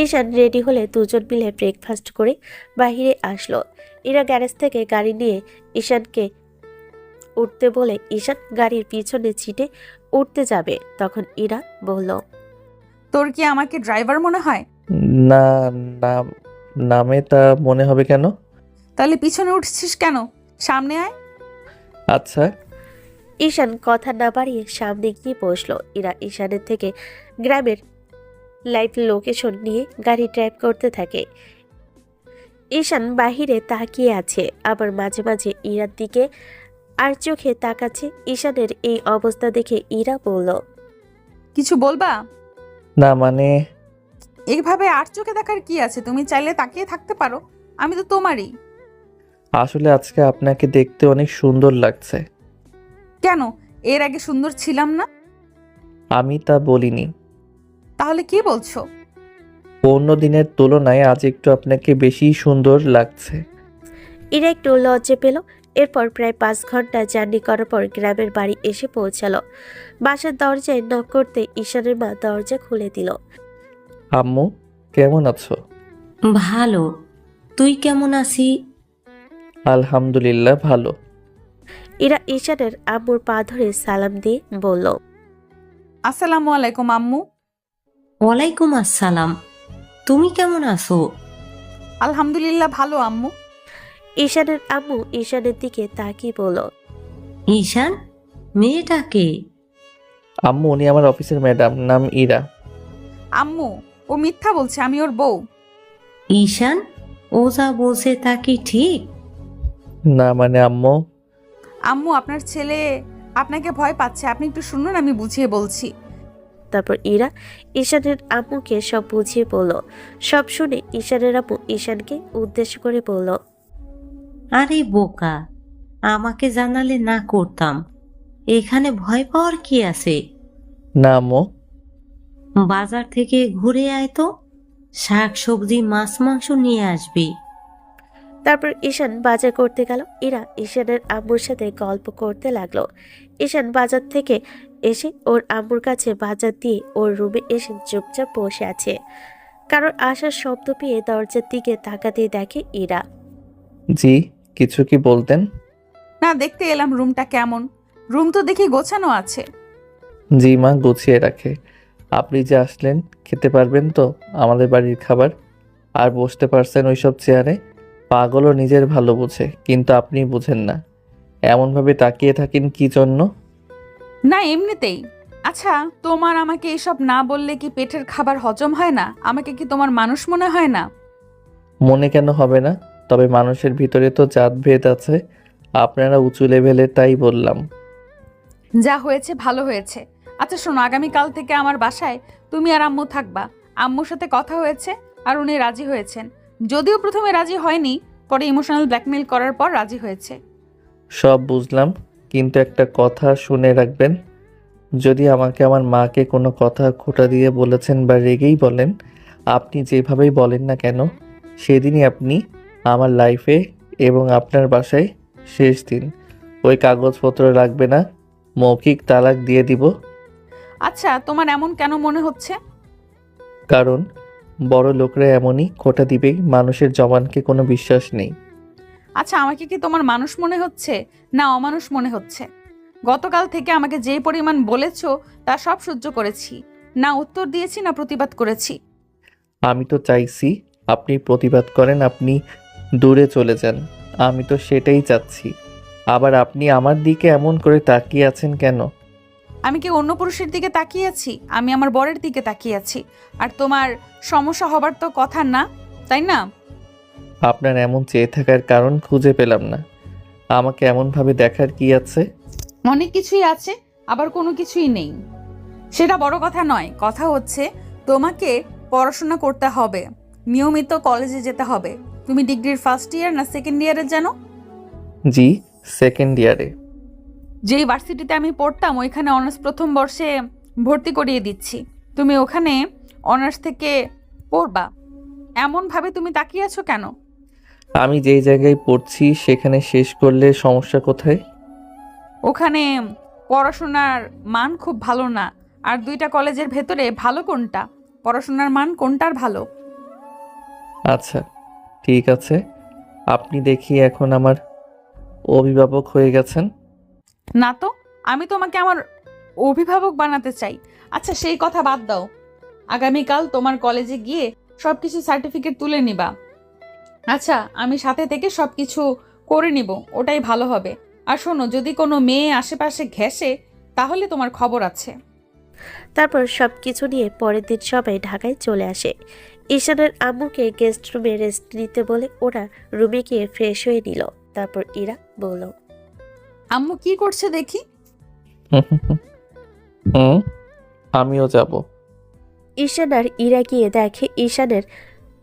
ঈশান রেডি হলে দুজন মিলে ব্রেকফাস্ট করে বাইরে আসলো। ইরা গ্যারেজ থেকে গাড়ি নিয়ে ঈশানকে উঠতে বলে ঈশান গাড়ির পিছনে সিটে উঠতে যাবে। তখন ইরা বলল, তোর কি আমাকে ড্রাইভার মনে হয়? না, নাম নামে তা মনে হবে কেন? তাহলে পিছনে উঠছিস কেন? সামনে আয়। আচ্ছা। ঈশান কথা না বাড়িয়ে সামনে গিয়ে বসলো। ইরা ঈশানের থেকে গ্রামের লাইভ লোকেশন নিয়ে গাড়ি ড্রাইভ করতে থাকে। ঈশান বাহিরে তাকিয়ে আছে, আবার মাঝে মাঝে ইরার দিকে আর চোখে তাকাচ্ছে। ঈশানের এই অবস্থা দেখে ইরা বলল, কিছু বলবা? না মানে, এইভাবে আর চোখে দেখার কি আছে? তুমি চাইলে তাকিয়ে থাকতে পারো, আমি তো তোমারই। আসলে আজকে আপনাকে দেখতে অনেক সুন্দর লাগছে। কেন, এর আগে সুন্দর ছিলাম না? আমি তা বলিনি। তাহলে কি বলছো? অন্য দিনের তুলনায় আজ একটু আপনাকে বেশি সুন্দর লাগছে। ইরা একটু লজ্জা পেল। এরপর প্রায় 5 ঘন্টা জার্নি করার পর গ্রামের বাড়ি এসে পৌঁছালো। বাসার দরজায় নক করতে ঈশানের মা দরজা খুলে দিল। আম্মু, কেমন আছো? ভালো। তুই কেমন আছি? আলহামদুলিল্লাহ ভালো। ইরা ঈশানের আম্মুর পা ধরে সালাম দিয়ে বলল, আসসালামু আলাইকুম আম্মু। ওয়ালাইকুম আসসালাম। তুমি কেমন আছো? আলহামদুলিল্লাহ ভালো আম্মু। ঈশানের আম্মু ঈশানের দিকে তাকিয়ে বলল, ঈশান, মেয়েটা কে? আম্মু, উনি আমার অফিসের ম্যাডাম, নাম ইরা। আম্মু, ও মিথ্যা বলছে, আমি ওর বউ। ঈশান, ও যা বলছে তা কি ঠিক? না মানে আম্মু, আম্মু, আপনার ছেলে আপনাকে ভয় পাচ্ছে, আপনি একটু শুনুন, আমি বুঝিয়ে বলছি। তারপর ইরা ঈশানের আম্মুকে সব বুঝিয়ে বলল। সব শুনে ঈশানের আম্মু ঈশানকে উদ্দেশ্য করে বলল, আরে বোকা, আমাকে জানালে না করতাম। এখানে ভয় পাওয়ার কি আছে? না আম্মু। বাজার থেকে ঘুরে আয় তো, শাক সবজি মাছ মাংস নিয়ে আসবি। তারপর ঈশান বাজার করতে গেল। ইরা ঈশানের আম্মুর সাথে গল্প করতে লাগলো। ঈশান বাজার থেকে এসে ওর আম্মুর কাছে বাজার দিয়ে ওর রুমে এসে চুপচাপ বসে আছে। কারোর আসার শব্দ পেয়ে দরজার দিকে তাকাতেই দেখে ইরা। জি, কিছু কি বলতেন? না, দেখতে এলাম রুমটা কেমন। রুম তো দেখি গোছানো আছে। জি মা, গুছিয়ে রাখে। আপনি যে আসলেন, খেতে পারবেন তো আমাদের বাড়ির খাবার? আর বসতে পারছেন ওইসব চেয়ারে? পাগলও নিজের ভালো বোঝে, কিন্তু আপনি বুঝেন না। এমনভাবে তাকিয়ে থাকেন কি জন্য? না, এমনিতেই। আচ্ছা, তোমার আমাকে এসব না বললে কি পেটের খাবার হজম হয় না? আমাকে কি তোমার মানুষ মনে হয় না? মনে কেন হবে না? তবে মানুষের ভিতরে তো জাতভেদ আছে। আপনারা উঁচু লেভেলের, তাই বললাম। যা হয়েছে ভালো হয়েছে। আচ্ছা শোনো, আগামীকাল থেকে আমার বাসায় তুমি আর আম্মু থাকবা। আম্মুর সাথে কথা হয়েছে আর উনি রাজি হয়েছেন। যদিও প্রথমে রাজি হয়নি, পরে ইমোশনাল ব্ল্যাকমেল করার পর রাজি হয়েছে। সব বুঝলাম, কিন্তু একটা কথা শুনে রাখবেন। যদি আমাকে আমার মাকে কোনো কথা খোঁটা দিয়ে বলেছেন বা রেগেই বলেন, আপনি যেভাবেই বলেন না কেন, সেদিনই আপনি আমার লাইফে এবং আপনার বাসায় শেষ দিন। ওই কাগজপত্র লাগবে না, মৌখিক তালাক দিয়ে দিব। আচ্ছা, তোমার এমন কেন মনে হচ্ছে? কারণ বড় লোকরা এমনই, খোঁটা দিবেই, মানুষের জবানকে কোনো বিশ্বাস নেই। আচ্ছা, আমাকে কি তোমার মানুষ মনে হচ্ছে না অমানুষ মনে হচ্ছে? গতকাল থেকে আমাকে যে পরিমাণ বলেছো তা সব সহ্য করেছি। না উত্তর দিয়েছি না প্রতিবাদ করেছি। আমি তো চাইছি আপনি প্রতিবাদ করেন, আপনি দূরে চলে যান। আমি তো সেটাই চাচ্ছি। আবার আপনি আমার দিকে এমন করে তাকিয়ে আছেন কেন? আমি কি অন্য পুরুষের দিকে তাকিয়ে আছি? আমি আমার বরের দিকে তাকিয়ে আছি। আর তোমার সমস্যা হবার তো কথা না, তাই না? আপনার এমন চেয়ে থাকার কারণ খুঁজে পেলাম না। আমাকে এমনভাবে দেখার কি আছে? অনেক কিছুই আছে, আবার কোনো কিছুই নেই। সেটা বড় কথা নয়। কথা হচ্ছে তোমাকে পড়াশোনা করতে হবে, নিয়মিত কলেজে যেতে হবে। তুমি ডিগ্রির ফার্স্ট ইয়ার না সেকেন্ড ইয়ারে জানো? জি, সেকেন্ড ইয়ারে। যেই ভার্সিটিতে আমি পড়তাম ওইখানে অনার্স প্রথম বর্ষে ভর্তি করিয়ে দিচ্ছি। তুমি ওখানে অনার্স থেকে পড়বা, এমনভাবে তুমি তাকিয়ে আছো কেন? আমি যেই জায়গায় পড়ছি সেখানে শেষ করলে সমস্যা কোথায়? ওখানে পড়াশোনার মান খুব ভালো না। আর দুইটা কলেজের ভেতরে ভালো কোনটা? পড়াশোনার মান কোনটার ভালো? আচ্ছা, ঠিক আছে। আপনি দেখি এখন আমার অভিভাবক হয়ে গেছেন। না তো, আমি তোমাকে আমার অভিভাবক বানাতে চাই। আচ্ছা সেই কথা বাদ দাও, আগামীকাল তোমার কলেজে গিয়ে সবকিছু সার্টিফিকেট তুলে নিবা। আচ্ছা আমি সাথে থেকে সবকিছু করে নিব, ওটাই ভালো হবে। আর শোনো, যদি কোনো মেয়ে আশেপাশে ঘেঁষে তাহলে তোমার খবর আছে। তারপর সব কিছু নিয়ে পরের দিন সবাই ঢাকায় চলে আসে। ঈশানের আম্মুকে গেস্ট রুমে রেস্ট নিতে বলে ওরা রুমে গিয়ে ফ্রেশ হয়ে নিল। তারপর ইরা বলল, আম্মু কি করছে দেখি। হুম, আমিও যাব। ঈশান আর ইরা গিয়ে দেখে ঈশানের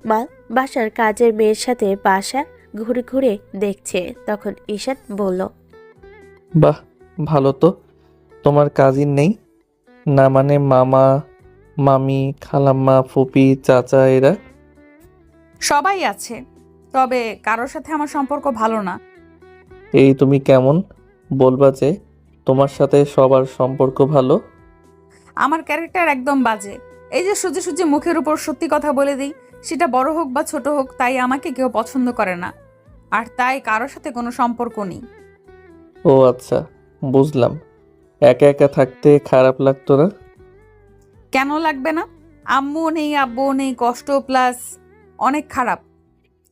মা বাসার কাজের মেয়ের সাথে বাসা ঘুরে ঘুরে দেখছে। তখন ঈশান বলল, বাহ, ভালো তো। তোমার কাজিন নেই না? মানে মামা, মামি, খালাম্মা, ফুপি, চাচা এরা? সবাই আছে, তবে কারোর সাথে আমার সম্পর্ক ভালো না। এই তুমি কেমন বলবা যে তোমার সাথে সবার সম্পর্ক ভালো? আমার ক্যারেক্টার একদম বাজে। এই যে সোজা সুজি মুখের উপর সত্যি কথা বলে দিই, সেটা বড় হোক বা ছোট হোক, তাই আমাকে কেউ পছন্দ করে না। আর তাই কারোর সাথে কোনো সম্পর্ক নেই। ও আচ্ছা, বুঝলাম। একা একা থাকতে খারাপ লাগতো না? কেন লাগবে না? আম্মুও নেই, আব্বুও নেই, কষ্ট প্লাস অনেক খারাপ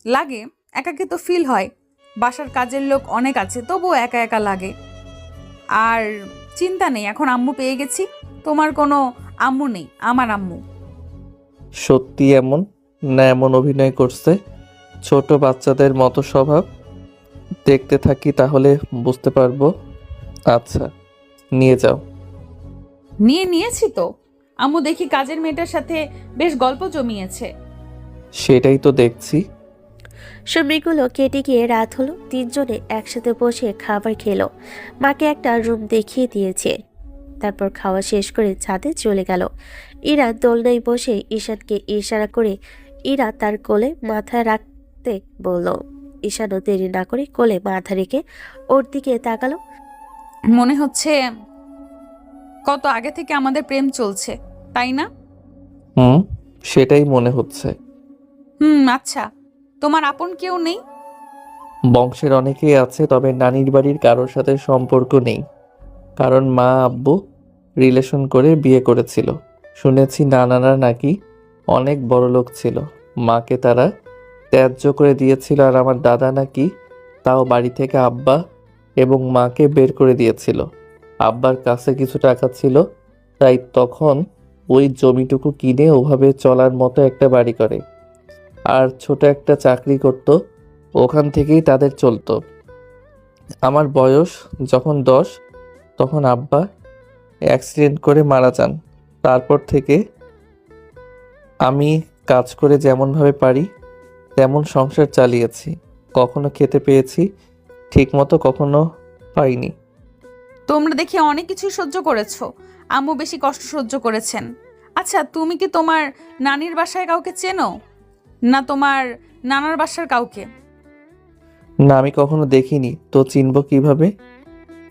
লাগে। একাকে তো ফিল হয়। বাসার কাজের লোক অনেক আছে, তবুও একা একা লাগে। আর চিন্তা নেই, এখন আম্মু পেয়ে গেছি। তোমার কোনো আম্মু নেই, আমার আম্মু। সত্যি এমন না এমন অভিনয় করছে? ছোট বাচ্চাদের মতো স্বভাব। দেখতে থাকি তাহলে বুঝতে পারবো। আচ্ছা, নিয়ে যাও। নিয়েছি তো। আম্মু দেখি কাজের মেয়েটার সাথে বেশ গল্প জমিয়েছে। সেটাই তো দেখছি। সময়গুলো কেটে গিয়ে রাত হলো। তিনজনে একসাথে বসে খাবার খেলো। মাকে একটা রুম দেখিয়ে দিয়েছে। তারপর খাওয়া শেষ করে ছাদে চলে গেল। ইরা দোলনায় বসে ঈশানকে ইশারা করে ইরা তার কোলে মাথা রাখতে বলল। ঈশানও দেরি না করে কোলে মাথা রেখে ওর দিকে তাকালো। মনে হচ্ছে কত আগে থেকে আমাদের প্রেম চলছে, তাই না? হুম, সেটাই মনে হচ্ছে। আচ্ছা, তোমার আপন কেউ নেই? বংশের অনেকেই আছে, তবে নানির বাড়ির কারোর সাথে সম্পর্ক নেই। কারণ মা আব্বু রিলেশন করে বিয়ে করেছিল। শুনেছি নানারা নাকি অনেক বড় লোক ছিল, মাকে তারা ত্যায্য করে দিয়েছিল। আর আমার দাদা নাকি তাও বাড়ি থেকে আব্বা এবং মাকে বের করে দিয়েছিল। আব্বার কাছে কিছু টাকা ছিল, তাই তখন ওই জমিটুকু কিনে ওভাবে চলার মতো একটা বাড়ি করে আর ছোট একটা চাকরি করত। ওখান থেকেই তাদের চলতো। আমার বয়স যখন 10, তখন আব্বা অ্যাক্সিডেন্ট করে মারা যান। তারপর থেকে আমি কাজ করে যেমনভাবে পারি তেমন সংসার চালিয়েছি। কখনো খেতে পেয়েছি ঠিকমতো, কখনো পাইনি। তোমরা দেখি অনেক কিছুই সহ্য করেছো। আম্মু বেশি কষ্ট সহ্য করেছেন। আচ্ছা তুমি কি তোমার নানির বাসায় কাউকে চেনো, না তোমার নানার বাসার কাউকে? না, আমি কখনো দেখিনি তো চিনব কিভাবে?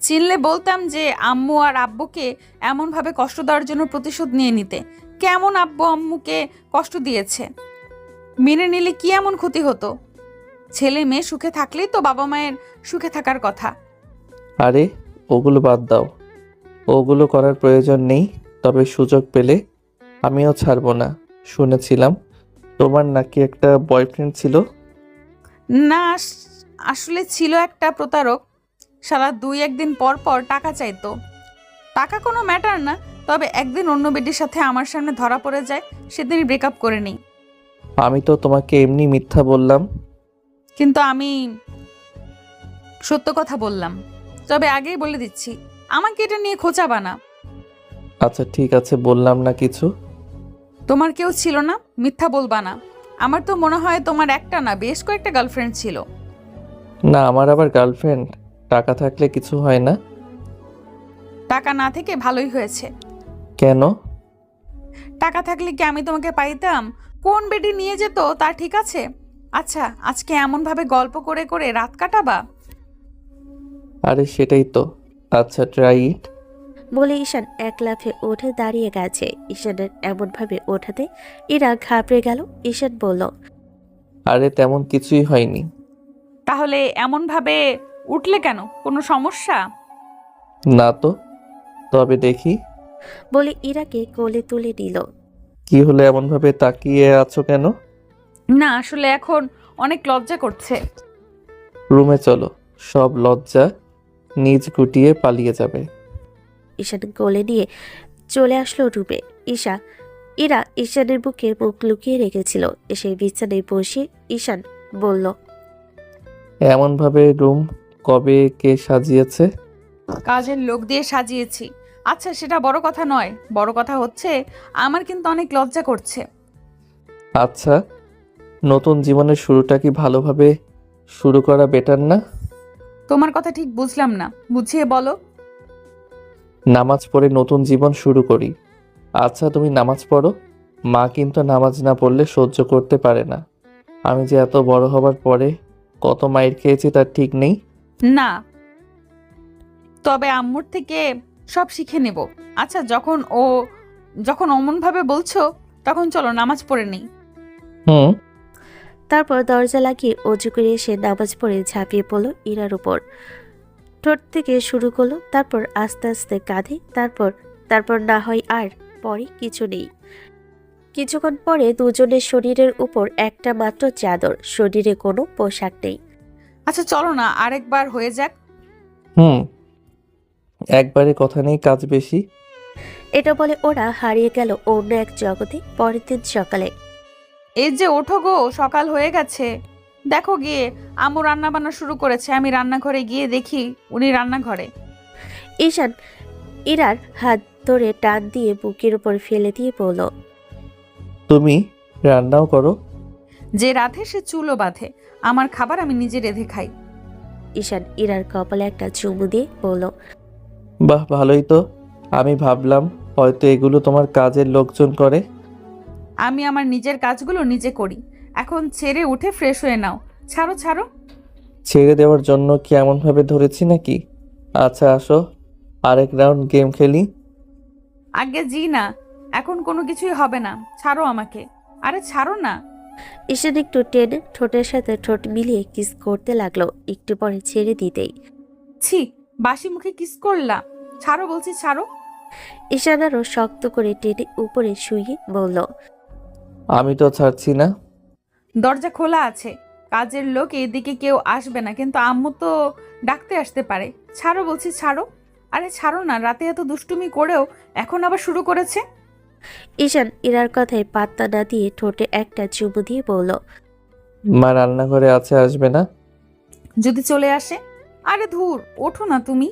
চিনলে বলতাম যে আম্মু আর আব্বুকে এমনভাবে কষ্ট দেওয়ার জন্য প্রতিশোধ নিয়ে নিতে। কেমন আব্বু আম্মুকে কষ্ট দিয়েছে মেনে নিলে কি এমন ক্ষতি হতো? ছেলে মেয়ে সুখে থাকলেই তো বাবা মায়ের সুখে থাকার কথা। আরে ওগুলো বাদ দাও, ওগুলো করার প্রয়োজন নেই। তবে সুযোগ পেলে আমিও ছাড়বো না। শুনেছিলাম তোমার নাকি একটা বয়ফ্রেন্ড ছিল। না, আসলে ছিল একটা প্রতারক। শালা 2-1 দিন পর পর টাকা চাইতো। টাকা কোনো ম্যাটার না, তবে একদিন অন্য বেডির সাথে আমার সামনে ধরা পড়ে যায়, সেদিনই ব্রেকআপ করে নিই। আমি তো তোমাকে এমনি মিথ্যা বললাম। কিন্তু আমি সত্য কথা বললাম। তবে আগেই বলে দিচ্ছি, আমাকে এটা নিয়ে খোঁচাবা না। আচ্ছা ঠিক আছে, বললাম না কিছু। তোমার কেউ ছিল না, মিথ্যা বলবা না। আমার তো মনে হয় তোমার একটা না বেশ কয়েকটা গার্লফ্রেন্ড ছিল। না, আমার আবার গার্লফ্রেন্ড? টাকা থাকলে কিছু হয় না? টাকা না থেকে ভালোই হয়েছে। কেন? টাকা থাকলে কি আমি তোমাকে পাইতাম? কোন বেডি নিয়ে যেত তা ঠিক আছে। আচ্ছা, আজকে এমনভাবে গল্প করে করে রাত কাটাবা? আরে সেটাই তো। আচ্ছা ট্রাই ইট। বলে ঈশান এক লাফে উঠে দাঁড়িয়ে গেছে। ঈশানের এমনভাবে ওঠাতে ইরা ঘাবড়ে গেল। ঈশান বলল, আরে তেমন কিছুই হয়নি। তাহলে এমনভাবে উঠলে কেন? কোনো সমস্যা? না তো। তবে দেখি। বলে ইরাকে কোলে তুলে নিল। কি হলো, এমনভাবে তাকিয়ে আছো কেন? না, আসলে এখন অনেক লজ্জা করছে। রুমে চলো, সব লজ্জা নিজ গুটিয়ে পালিয়ে যাবে। ঈশান কোলে নিয়ে চলে আসলো রুমে। ইরা ঈশানের বুকে মুখ লুকিয়ে রেখেছিল। এসে বিছানায় বসে ঈশান বলল, এমনভাবে রুম কবে কে সাজিয়েছে? কাজের লোক দিয়ে সাজিয়েছি। আচ্ছা, সেটা বড় কথা নয়। বড় কথা হচ্ছে আমার কিন্তু অনেক লজ্জা করছে। আচ্ছা, নতুন জীবনের শুরুটা কি ভালোভাবে শুরু করা বেটার না? তোমার কথা ঠিক বুঝলাম না, বুঝিয়ে বলো। নামাজ পড়ে নতুন জীবন শুরু করি। আচ্ছা তুমি নামাজ পড়ো। মা কিন্তু নামাজ না পড়লে সহ্য করতে পারে না। আমি যে এত বড় হবার পরে কত মাইর খেয়েছি তার ঠিক নেই। না, তবে আম্মুর থেকে সব শিখে নেব। আচ্ছা, যখন অমনভাবে বলছো, তখন চলো নামাজ পড়ে নেই। হুম। তারপর দরজা লাগিয়ে অজু করে এসে নামাজ পড়ে ঝাঁপিয়ে পড়ল ইরার উপর। ঠোঁট থেকে শুরু করলো, তারপর আস্তে আস্তে কাঁধে, তারপর না হয় আর পরে কিছু নেই। কিছুক্ষণ পরে দুজনের শরীরের উপর একটা মাত্র চাদর, শরীরে কোনো পোশাক নেই। আচ্ছা চলো না, আরেকবার হয়ে যাক। হুম। একবারে কথা নেই, কাজ বেশি। এটা বলে ওরা হারিয়ে গেল অন্য এক জগতে। পরের দিন সকালে এই যে ওঠো গো, সকাল হয়ে গেছে। দেখো গিয়ে, আম্মু রান্না বান্না শুরু করেছে। আমি রান্নাঘরে গিয়ে দেখি উনি রান্নাঘরে। ঈশান ইরার হাত ধরে টান দিয়ে বুকের উপর ফেলে দিয়ে বলল, তুমি রান্নাও করো? যে রাধে সে চুলও বাঁধে। আমার খাবার আমি নিজে রেঁধে খাই। ঈশান ইরার কপালে একটা চুমু দিয়ে বলল, বাহ, ভালোই তো। আমি ভাবলাম হয়তো এগুলো তোমার কাজের লোকজন করে। আমি আমার নিজের কাজগুলো নিজে করি। এখন ছেড়ে উঠে ফ্রেশ হয়ে নাও। ছাড়ো ছাড়ো। ছেড়ে দেওয়ার জন্য কি এমনভাবে ধরেছি নাকি? আচ্ছা আসো, আরেক রাউন্ড গেম খেলি। আগে জি না, এখন কোনো কিছুই হবে না। ছাড়ো আমাকে। আরে ছাড়ো না। ঈশান একটু টেনে ঠোঁটের সাথে ঠোঁট মিলিয়ে কিস করতে লাগলো। একটু পরে ছেড়ে দিতেই ছি, বাসি মুখে কিস করলা। ছাড়ো বলছি, ছাড়ো। ঈশান আরো শক্ত করে টেনে উপরে শুয়ে বলল, আমি তো ছাড়ছি না। দরজা খোলা আছে। কাজের লোক এইদিকে কেউ আসবে না, কিন্তু আম্মু তো ডাকতে আসতে পারে। ছাড়ো বলছি, ছাড়ো। আরে ছাড়ো না, রাতে এত দুষ্টুমি করেও এখন আবার শুরু করেছে। ঈশান ইরার কথায় পাত্তা না দিয়ে ঠোঁটে একটা চুমু দিয়ে বলল, মা রান্নাঘরে আছে, আসবে না? যদি চলে আসে? আরে ধুর, ওঠো না তুমি।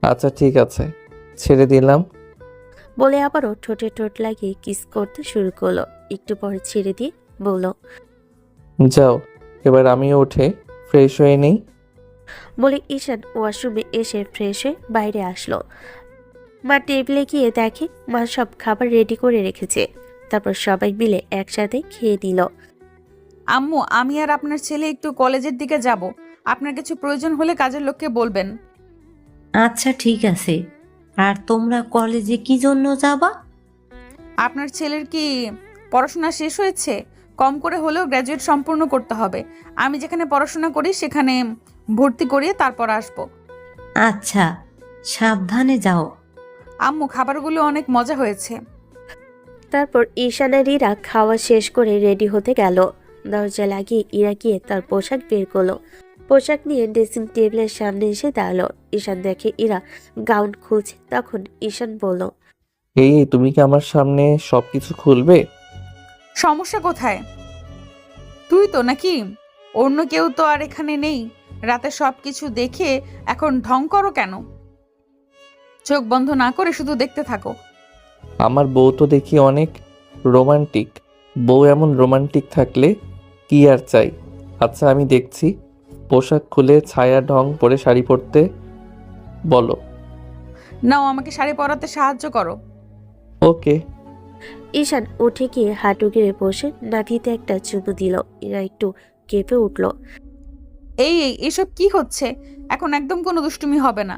আচ্ছা ঠিক আছে, ছেড়ে দিলাম। বলে আবারও ঠোঁটে ঠোঁট লাগিয়ে কিস করতে শুরু করলো। একটু পরে ছেড়ে দিয়ে বলল, যাও, এবার আমিও উঠে ফ্রেশ হয়ে নেই। বলে ঈশান ওয়াশরুমে এসে ফ্রেশ হয়ে বাইরে আসলো। মা টেবিলে গিয়ে দেখে মা সব খাবার রেডি করে রেখেছে। তারপর সবাই মিলে একসাথে খেয়ে নিল। আম্মু, আমি আর আপনার ছেলে একটু কলেজের দিকে যাব। আপনার কিছু প্রয়োজন হলে কাজের লোককে বলবেন। আচ্ছা ঠিক আছে। আর তোমরা কলেজে কি জন্য যাবা? আপনার ছেলের কি পড়াশোনা শেষ হয়েছে? কম করে হলেও গ্র্যাজুয়েট সম্পূর্ণ করতে হবে। আমি যেখানে পড়াশোনা করি সেখানে ভর্তি করিয়ে তারপর আসবো। আচ্ছা, সাবধানে যাও। আম্মু, খাবারগুলো অনেক মজা হয়েছে। তারপর ঈশান আর ইরা খাওয়া শেষ করে রেডি হতে গেল। দরজা লাগিয়ে ইরা গিয়ে তার পোশাক বের করলো। পোশাক নিয়ে ড্রেসিং টেবিলের সামনে এসে দাঁড়ালো। ঈশান দেখে ইরা গাউন খুলছে, তখন ঈশান বলল, এই তুমি কি আমার সামনে সবকিছু খুলবে? সমস্যা কোথায়? তুই তো নাকি? অন্য কেউ তো আর এখানে নেই। রাতে সব কিছু দেখে এখন ঢং করো কেন? চোখ বন্ধ না করে শুধু দেখতে থাকো। আমার বউ তো দেখি অনেক রোমান্টিক। বউ এমন রোমান্টিক থাকলে কি আর চাই। আচ্ছা আমি দেখছি। পোশাক খুলে ছায়া ঢং পরে শাড়ি পরতে বলো। নাও, আমাকে শাড়ি পরাতে সাহায্য করো। ওকে। ঈশান উঠে গিয়ে হাঁটু গেড়ে বসে নাভিতে একটা চুমু দিল। ইরা একটু কেঁপে উঠল। এসব কি হচ্ছে? এখন একদম কোনো দুষ্টুমি হবে না।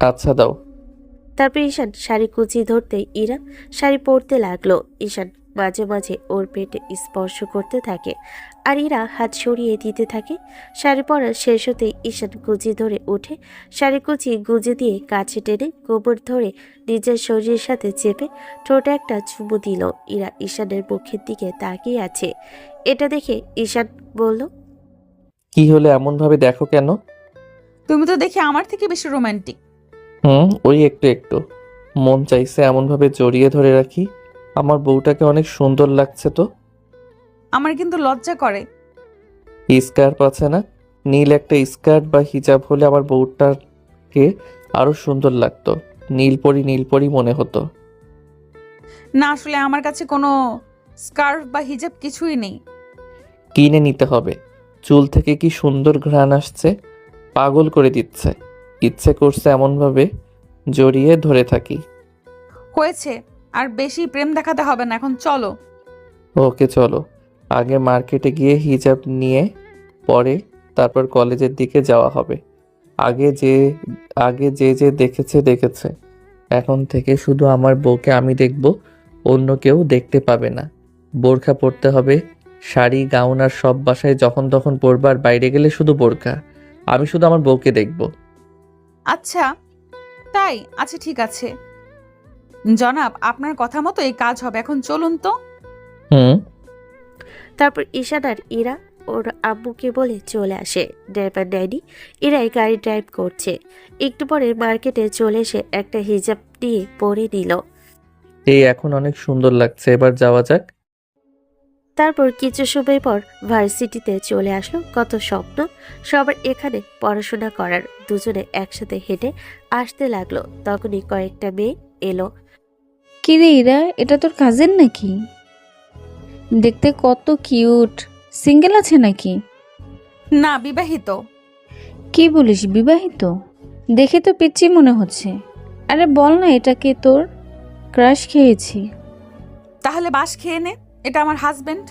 আচ্ছা দাও। তারপর ঈশান শাড়ি কুচি ধরতে ইরা শাড়ি পরতে লাগলো। ঈশান মাঝে মাঝে ওর পেটে স্পর্শ করতে থাকে আর ইরা হাত সরিয়ে দিতে থাকে। শাড়ি পরা শেষ হতেই ঈশান কুচি ধরে উঠে শাড়ি কুচি গুজে দিয়ে কাছে টেনে কোমর ধরে নিজের শরীরের সাথে চেপে ঠোঁটে একটা চুমু দিল। ইরা ঈশানের মুখের দিকে তাকিয়ে আছে। এটা দেখে ঈশান বলল, কি হলে এমন ভাবে দেখো কেন? তুমি তো দেখি আমার থেকে বেশি রোমান্টিক। ওই একটু একটু মন চাইছে এমন ভাবে জড়িয়ে ধরে রাখি। আমার বউটাকে অনেক সুন্দর লাগছে তো। আমার কিন্তু লজ্জা করে। স্কার্ফ আছে না? নীল একটা স্কার্ট বা হিজাব হলে আমার বউটাকে আরো সুন্দর লাগতো। নীলপরি মনে হতো। না, আসলে আমার কাছে কোনো স্কার্ফ বা হিজাব কিছুই নেই। কিনে নিতে হবে। চুল থেকে কি সুন্দর ঘ্রাণ আসছে, পাগল করে দিচ্ছে। ইচ্ছে করছে এমনভাবে জড়িয়ে ধরে থাকি। হয়েছে, আর বেশি প্রেম দেখাতে হবে না, এখন চলো। ওকে চলো। আগে মার্কেটে গিয়ে হিজাব নিয়ে পরে তারপর কলেজের দিকে যাওয়া হবে। আগে যে দেখেছে। এখন থেকে শুধু আমার বউকে আমি দেখব, অন্য কেউ দেখতে পাবে না। বোরখা পরতে হবে। শাড়ি গাউন আর সব বাসায় যখন তখন পরবার, বাইরে গেলে শুধু বোরখা। আমি শুধু আমার বউকে দেখব। আচ্ছা তাই? আচ্ছা ঠিক আছে জনাব, আপনার কথা মতো এই কাজ হবে। এখন চলুন তো। তারপর ঈশান আর ইরা ওর আম্মুকে বলে চলে আসে। ড্রাইভার ড্যাডি ইরাই গাড়ি ড্রাইভ করছে। একটু পরে মার্কেটে চলে এসে একটা হিজাব নিয়ে পরে নিল। এই এখন অনেক সুন্দর লাগছে, এবার যাওয়া যাক। তারপর কিছু সময় পর ভার্সিটিতে চলে আসলো। কত স্বপ্ন সবার এখানে পড়াশোনা করার। দুজনে একসাথে হেঁটে আসতে লাগলো। তখনই কয়েকটা মেয়ে এলো। কি রে ইরা, এটা তোর কাজিন নাকি? দেখতে কত কিউট। সিঙ্গেল আছে নাকি? না, বিবাহিত। কি বলিস, বিবাহিত? দেখে তো পিচ্চি মনে হচ্ছে। আরে বল না, এটা কে তোর? ক্রাশ খেয়েছি। তাহলে বাস খেয়ে নে, এটা আমার হাজবেন্ড।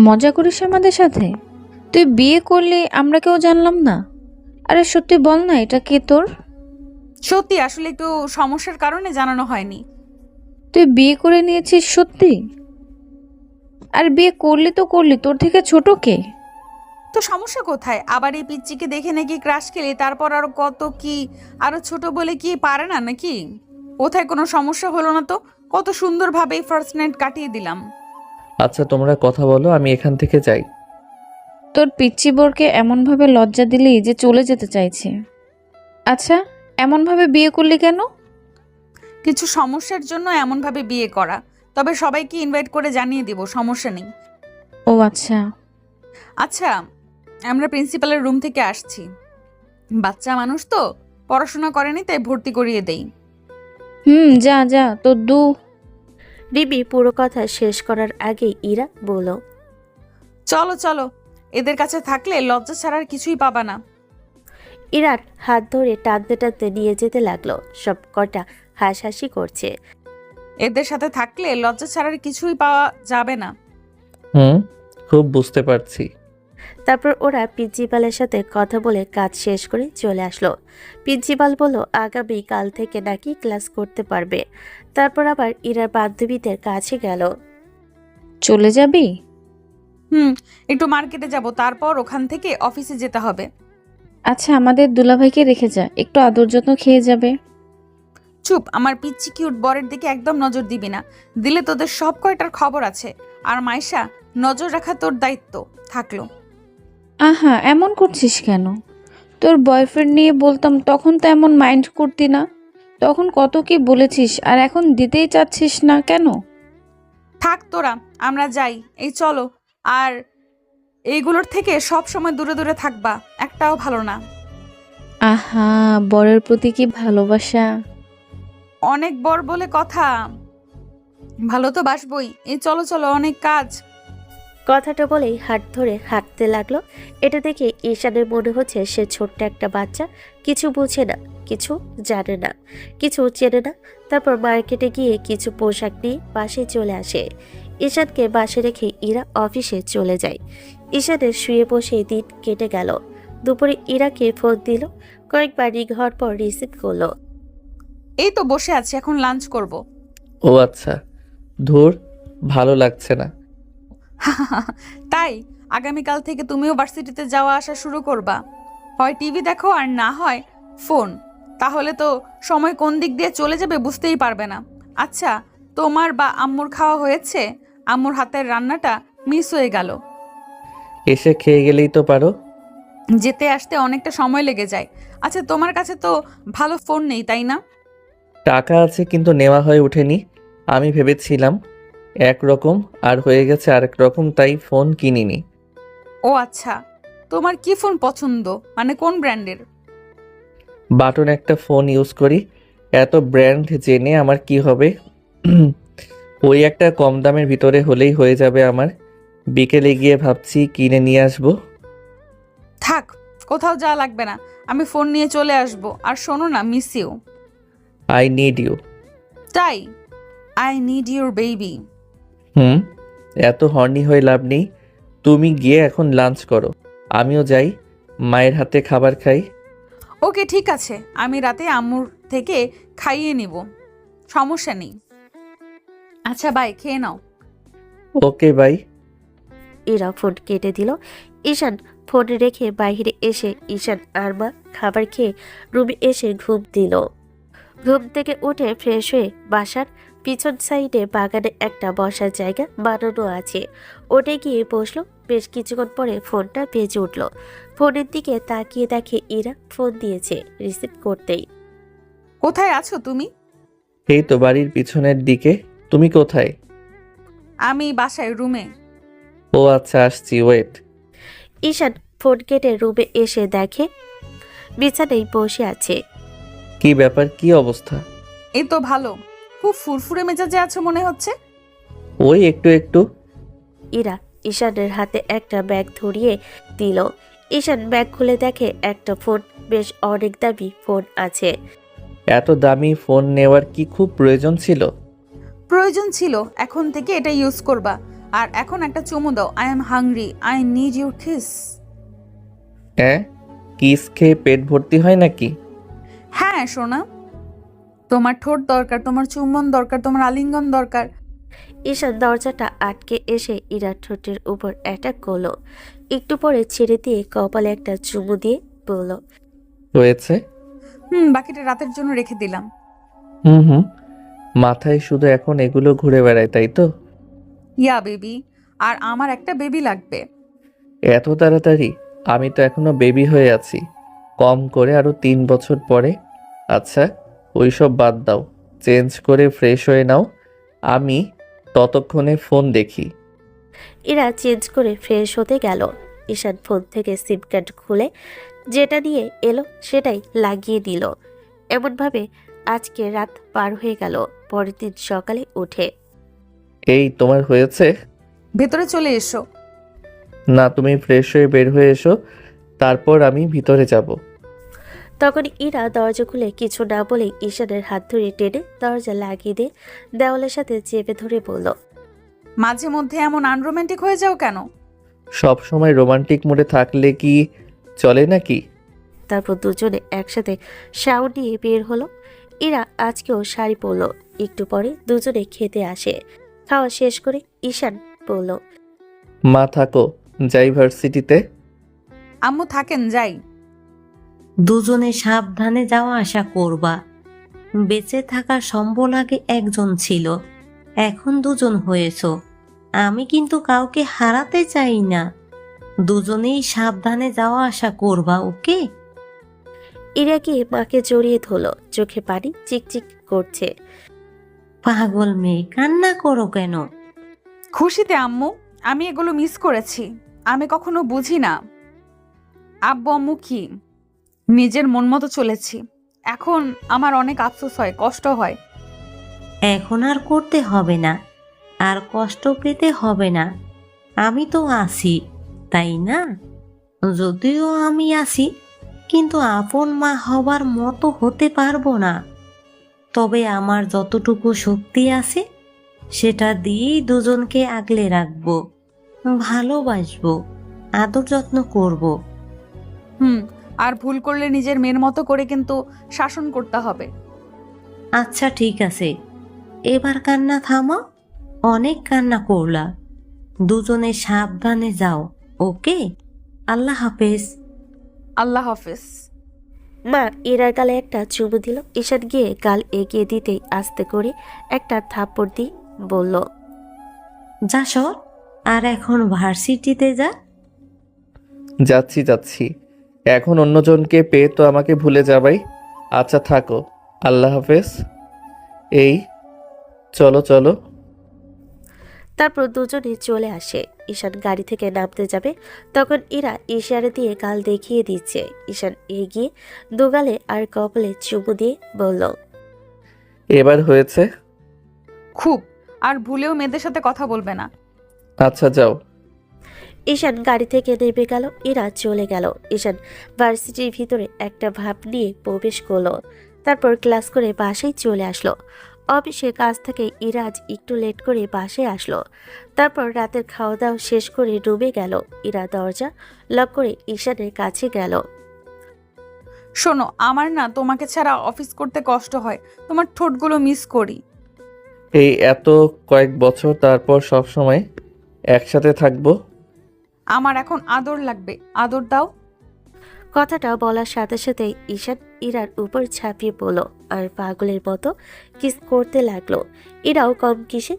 মজা করিস আমাদের সাথে? তুই বিয়ে করলি, আমরা কেউ জানলাম না। আরে সত্যি বল না, এটা কে তোর? সত্যি, আসলে একটু সমস্যার কারণে জানানো হয়নি। তুই বিয়ে করে নিয়েছিস সত্যি? আর বিয়ে করলি তো করলি, তোর থেকে ছোট কে? তো সমস্যা কোথায়? আবার এই পিচ্চিকে দেখে নাকি ক্রাশ খেলি, তারপর আরো কত কি, আরো ছোট বলে কি পারে না নাকি? কোথায় কোনো সমস্যা হলো না তো? কত সুন্দরভাবে ফার্স্ট নাইট কাটিয়ে দিলাম। আচ্ছা তোমরা কথা বলো, আমি এখান থেকে যাই। তোর পিচ্চি বোরকে এমনভাবে লজ্জা দিলি যে চলে যেতে চাইছে। আচ্ছা, এমনভাবে বিয়ে করলি কেন? কিছু সমস্যার জন্য এমনভাবে বিয়ে করা। তবে সবাইকে ইনভাইট করে জানিয়ে দিব, সমস্যা নেই। ও আচ্ছা। আচ্ছা, আমরা প্রিন্সিপালের রুম থেকে আসছি। বাচ্চা মানুষ তো, পড়াশোনা করেনি, তাই ভর্তি করিয়ে দেই। যা যা তোর দু। রিমি পুরো কথা শেষ করার আগেই ইরা বলল, চলো চলো, এদের কাছে থাকলে লজ্জা ছাড়ার কিছুই পাবা না। ইরার হাত ধরে টানতে টানতে নিয়ে যেতে লাগলো। সব কটা হাসাহাসি করছে। এদের সাথে থাকলে লজ্জা ছাড়ার কিছুই পাওয়া যাবে না। খুব বুঝতে পারছি। তারপর ওরা প্রিন্সিপালের সাথে কথা বলে কাজ শেষ করে চলে আসলো। প্রিন্সিপাল বলল আগামী কাল থেকে নাকি ক্লাস করতে পারবে। তারপর আবার ইরার বান্ধবীদের কাছে গেল। চলে যাবি? একটু মার্কেটে যাব, তারপর ওখান থেকে অফিসে যেতে হবে। আচ্ছা, আমাদের দুলাভাইকে রেখে যা, একটু আদর যত্ন খেয়ে যাবে। চুপ, আমার পিচ্চি কিউট বরের দিকে একদম নজর দিবি না, দিলে তোদের সব কয়টার খবর আছে। আর মাইশা, নজর রাখা তোর দায়িত্ব থাকলো। আহা, এমন করছিস কেন? তোর বয়ফ্রেন্ড নিয়ে বলতাম তখন তো এমন মাইন্ড করতি না। তখন কত কি বলেছিস, আর এখন দিতেই চাচ্ছিস না কেন? থাক তোরা, আমরা যাই, এই চলো। আর এইগুলোর থেকে সব সময় দূরে দূরে থাকবা, একটাও ভালো না। আহা, বরের প্রতি কি ভালোবাসা! অনেক বর বলে কথা, ভালো তো বাসবই। এই চলো চলো, অনেক কাজ। কথাটা বলেই হাত ধরে হাঁটতে লাগলো। এটা দেখে ঈশানের মনে হচ্ছে সে ছোট্ট একটা বাচ্চা, কিছু বুঝে না, কিছু জানে না, কিছু চেনে না। তারপর মার্কেটে গিয়ে কিছু পোশাক নিয়ে বাসায় চলে আসে। ঈশানকে বাসে রেখে ইরা অফিসে চলে যায়। ঈশানের শুয়ে বসে দিন কেটে গেল। দুপুরে ইরাকে ফোন দিল, কয়েকবার রিং হওয়ার পর রিসিভ করলো। এই তো বসে আছি, এখন লাঞ্চ করব। ও আচ্ছা, ধুর, ভালো লাগছে না। তাই আগামীকাল থেকে তুমিও ভার্সিটিতে যাওয়া আসা শুরু করবা। হয় টিভি দেখো আর না হয় ফোন, তাহলে তো সময় কোন দিক দিয়ে চলে যাবে বুঝতেই পারবে না। আচ্ছা, তোমার বা আম্মুর খাওয়া হয়েছে? আম্মুর হাতের রান্নাটা মিস হয়ে গেল। এসে খেয়ে গেলেই তো পারো। যেতে আসতে অনেকটা সময় লেগে যায়। আচ্ছা, তোমার কাছে তো ভালো ফোন নেই, তাই না? টাকা আছে কিন্তু নেওয়া হয়ে ওঠেনি। আমি ভেবেছিলাম একরকম আর হয়ে গেছে আরেক রকম, তাই ফোন কিনিনি। ও আচ্ছা, তোমার কি ফোন পছন্দ, মানে কোন ব্র্যান্ডের? বাটন একটা ফোন ইউজ করি। এত ব্র্যান্ড জেনে আমার কি হবে? ওই একটা কম দামের ভিতরে হলেই হয়ে যাবে আমার। বিকেলে গিয়ে ভাবছি কিনে নিয়ে আসবো। থাক, কোথাও যাওয়া লাগবে না, আমি ফোন নিয়ে চলে আসব। আর শোনো না, miss you. I need you. তাই, আই নিড ইউর বেবি। এত হর্নি হয়ে লাভ নেই। তুমি গিয়ে এখন লাঞ্চ করো, আমিও যাই, মায়ের হাতে খাবার খাই। ওকে ঠিক আছে, আমি রাতে আম্মুর থেকে খাইয়ে নিব, সমস্যা নেই। আচ্ছা বাই, খেয়ে নাও। Okay bye. ইরা ফোন কেটে দিল। ঈশান ফোন রেখে বাইরে এসে ঈশান আর মা খাবার খেয়ে রুমে এসে ঘুম দিল। ঘুম থেকে উঠে ফ্রেশ হয়ে বাসার পিছন সাইডে বাগানে একটা বসার জায়গা বানানো আছে, ওটে গিয়ে বসলো। বেশ কিছুক্ষণ পরে ফোনটা বেজে উঠলো। ফোনের দিকে তাকিয়ে দেখে ইরা ফোন দিয়েছে। রিসিভ করতেই, কোথায় আছো তুমি? এই তো বাড়ির পিছনের দিকে। তুমি কোথায়? আমি বাসায়, রুমে। ও আচ্ছা, আসছি, ওয়েট। ঈশান ফোন কেটে রুমে এসে দেখে বিছানায় বসে আছে। কি ব্যাপার, কি অবস্থা? এই তো ভালো, খুব ফুরফুরে মেজাজে আছো মনে হচ্ছে। ওই একটু একটু। ইরা ঈশানের হাতে একটা ব্যাগ ধরিয়ে দিল। ঈশান ব্যাগ খুলে দেখে একটা ফোন, বেশ অনেক দামি ফোন আছে। এত দামি ফোন নেওয়ার কি খুব প্রয়োজন ছিল? প্রয়োজন ছিল, এখন থেকে এটা ইউজ করবা। আর এখন একটা চুমু দাও, I am hungry, I need your kiss. হ্যাঁ, কিস খেয়ে পেট ভর্তি হয় নাকি? হ্যাঁ সোনা, তোমার ঠোঁট দরকার, তোমার চুম্বন দরকার, তোমার আলিঙ্গন দরকার। ঈশান দরজাটা আটকে এসে ইরার ঠোঁটের উপর অ্যাটাক করলো। একটু পরে ছেড়ে দিয়ে কপালে একটা চুমু দিয়ে বলল, হয়েছে। বাকিটা রাতের জন্য রেখে দিলাম। হুম, মাথায় শুধু এখন এগুলো ঘুরে বেড়ায়, তাই তো? ইয়া বেবি, আর আমার একটা বেবি লাগবে। এত তাড়াতাড়ি? আমি তো এখনো বেবি হয়ে আছি, কম করে আরো 3 বছর পরে। আচ্ছা, ওইসব বাদ দাও, চেঞ্জ করে ফ্রেশ হয়ে নাও, আমি ততক্ষণে ফোন দেখি। ইরা চেঞ্জ করে ফ্রেশ হতে গেল। ঈশান ফোন থেকে সিম কার্ড খুলে যেটা নিয়ে এলো সেটাই লাগিয়ে দিল। এমনভাবে আজকে রাত পার হয়ে গেল। পরের দিন সকালে উঠে, এই তোমার হয়েছে? ভেতরে চলে এসো। না, তুমি ফ্রেশ হয়ে বের হয়ে এসো, তারপর আমি ভিতরে যাব। তখন ইরা দরজা খুলে কিছু না বলে ঈশানের হাত ধরে টেনে দরজা লাগিয়ে দিয়ে দেওয়ালের সাথে চেপে ধরে বলল, মাঝে মধ্যে এমন আনরোম্যান্টিক হয়ে যাও কেন? সব সময় রোমান্টিক মুডে থাকলে কি চলে নাকি? তারপর দুজনে একসাথে শাওয়ার নিয়ে বের হলো। ইরা আজকেও শাড়ি পরলো। একটু পরে দুজনে খেতে আসে। খাওয়া শেষ করে ঈশান বলল, মা থাকো, যাই ভার্সিটিতে। আম্মু থাকেন, যাই। দুজনে সাবধানে যাওয়া আসা করবা। বেঁচে থাকার সম্বল আগে একজন ছিল, এখন দুজন হয়েছ। আমি কিন্তু কাউকে হারাতে চাই না। দুজনেই সাবধানে যাওয়া আসা করবা, ওকে? ইরা গিয়ে মাকে জড়িয়ে ধরলো, চোখে পানি চিকচিক করছে। পাগল মেয়ে, কান্না করো কেন? খুশিতে আম্মু, আমি এগুলো মিস করেছি। আমি কখনো বুঝি না আব্বু আম্মু কি, নিজের মন মতো চলেছি। এখন আমার অনেক আফসোস হয়, কষ্ট হয়। এখন আর করতে হবে না, আর কষ্ট পেতে হবে না। আমি তো আছি, তাই না? যদিও আমি আছি, কিন্তু আপন মা হবার মতো হতে পারবো না। তবে আমার যতটুকু শক্তি আছে সেটা দিয়েই দুজনকে আগলে রাখবো, ভালোবাসবো, আদর যত্ন করব। আর ভুল করলে নিজের মেয়ের মতো করে কিন্তু শাসন করতে হবে। আচ্ছা ঠিক আছে, এবার কান্না থামো। অনেক কান্না করলা। দুজনে সাবধানে যাও, ওকে? আল্লাহ হাফেজ। আল্লাহ হাফেজ। মা ইরার গালে একটা চুমু দিল। ঈশান গিয়ে গাল এগিয়ে দিতেই আস্তে করে একটা থাপ্পড় দিয়ে বলল, যা সর, আর এখন ভার্সিটিতে যা। যাচ্ছি। এখন অন্যজনকে পেয়ে তো আমাকে ভুলে যাবাই। আচ্ছা থাকো, আল্লাহ হাফেজ। এই চলো। তারপর দুজনে চলে আসে। ঈশান গাড়ি থেকে নামতে যাবে, তখন ইরা ইশারা দিয়ে গাল দেখিয়ে দিচ্ছে। ঈশান এগিয়ে দুগালে আর কপালে চুমু দিয়ে বলল, এবার হয়েছে। খুব। আর ভুলেও মেয়েদের সাথে কথা বলবে না। আচ্ছা যাও। ঈশান গাড়ি থেকে নেমে গেল, ইরা চলে গেল। ঈশান ভার্সিটির ভিতরে একটা ভাব নিয়ে প্রবেশ করলো। তারপর ক্লাস করে বাসায় চলে আসলো। অফিসের কাজ থেকে ইরাজ একটু লেট করে বাসায় আসলো। তারপর রাতের খাওয়া দাওয়া শেষ করে রুমে গেল। ইরা দরজা লক করে ঈশানের কাছে গেল। শোনো, আমার না তোমাকে ছাড়া অফিস করতে কষ্ট হয়। তোমার ঠোঁটগুলো মিস করি। এই এত কয়েক বছর, তারপর সব সময় একসাথে থাকবো। আমার এখন আদর লাগবে, আদর দাও। কথাটা বলার সাথে সাথে ঈশান ইরার উপর ঝাঁপিয়ে পড়ল আর পাগলের মতো কিস করতে লাগলো। ইরাও কম কিসে।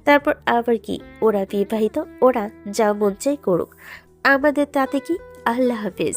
তারপর আবার কি, ওরা বিবাহিত, ওরা যা মন চাই করুক, আমাদের তাতে কি? আল্লাহ হাফেজ।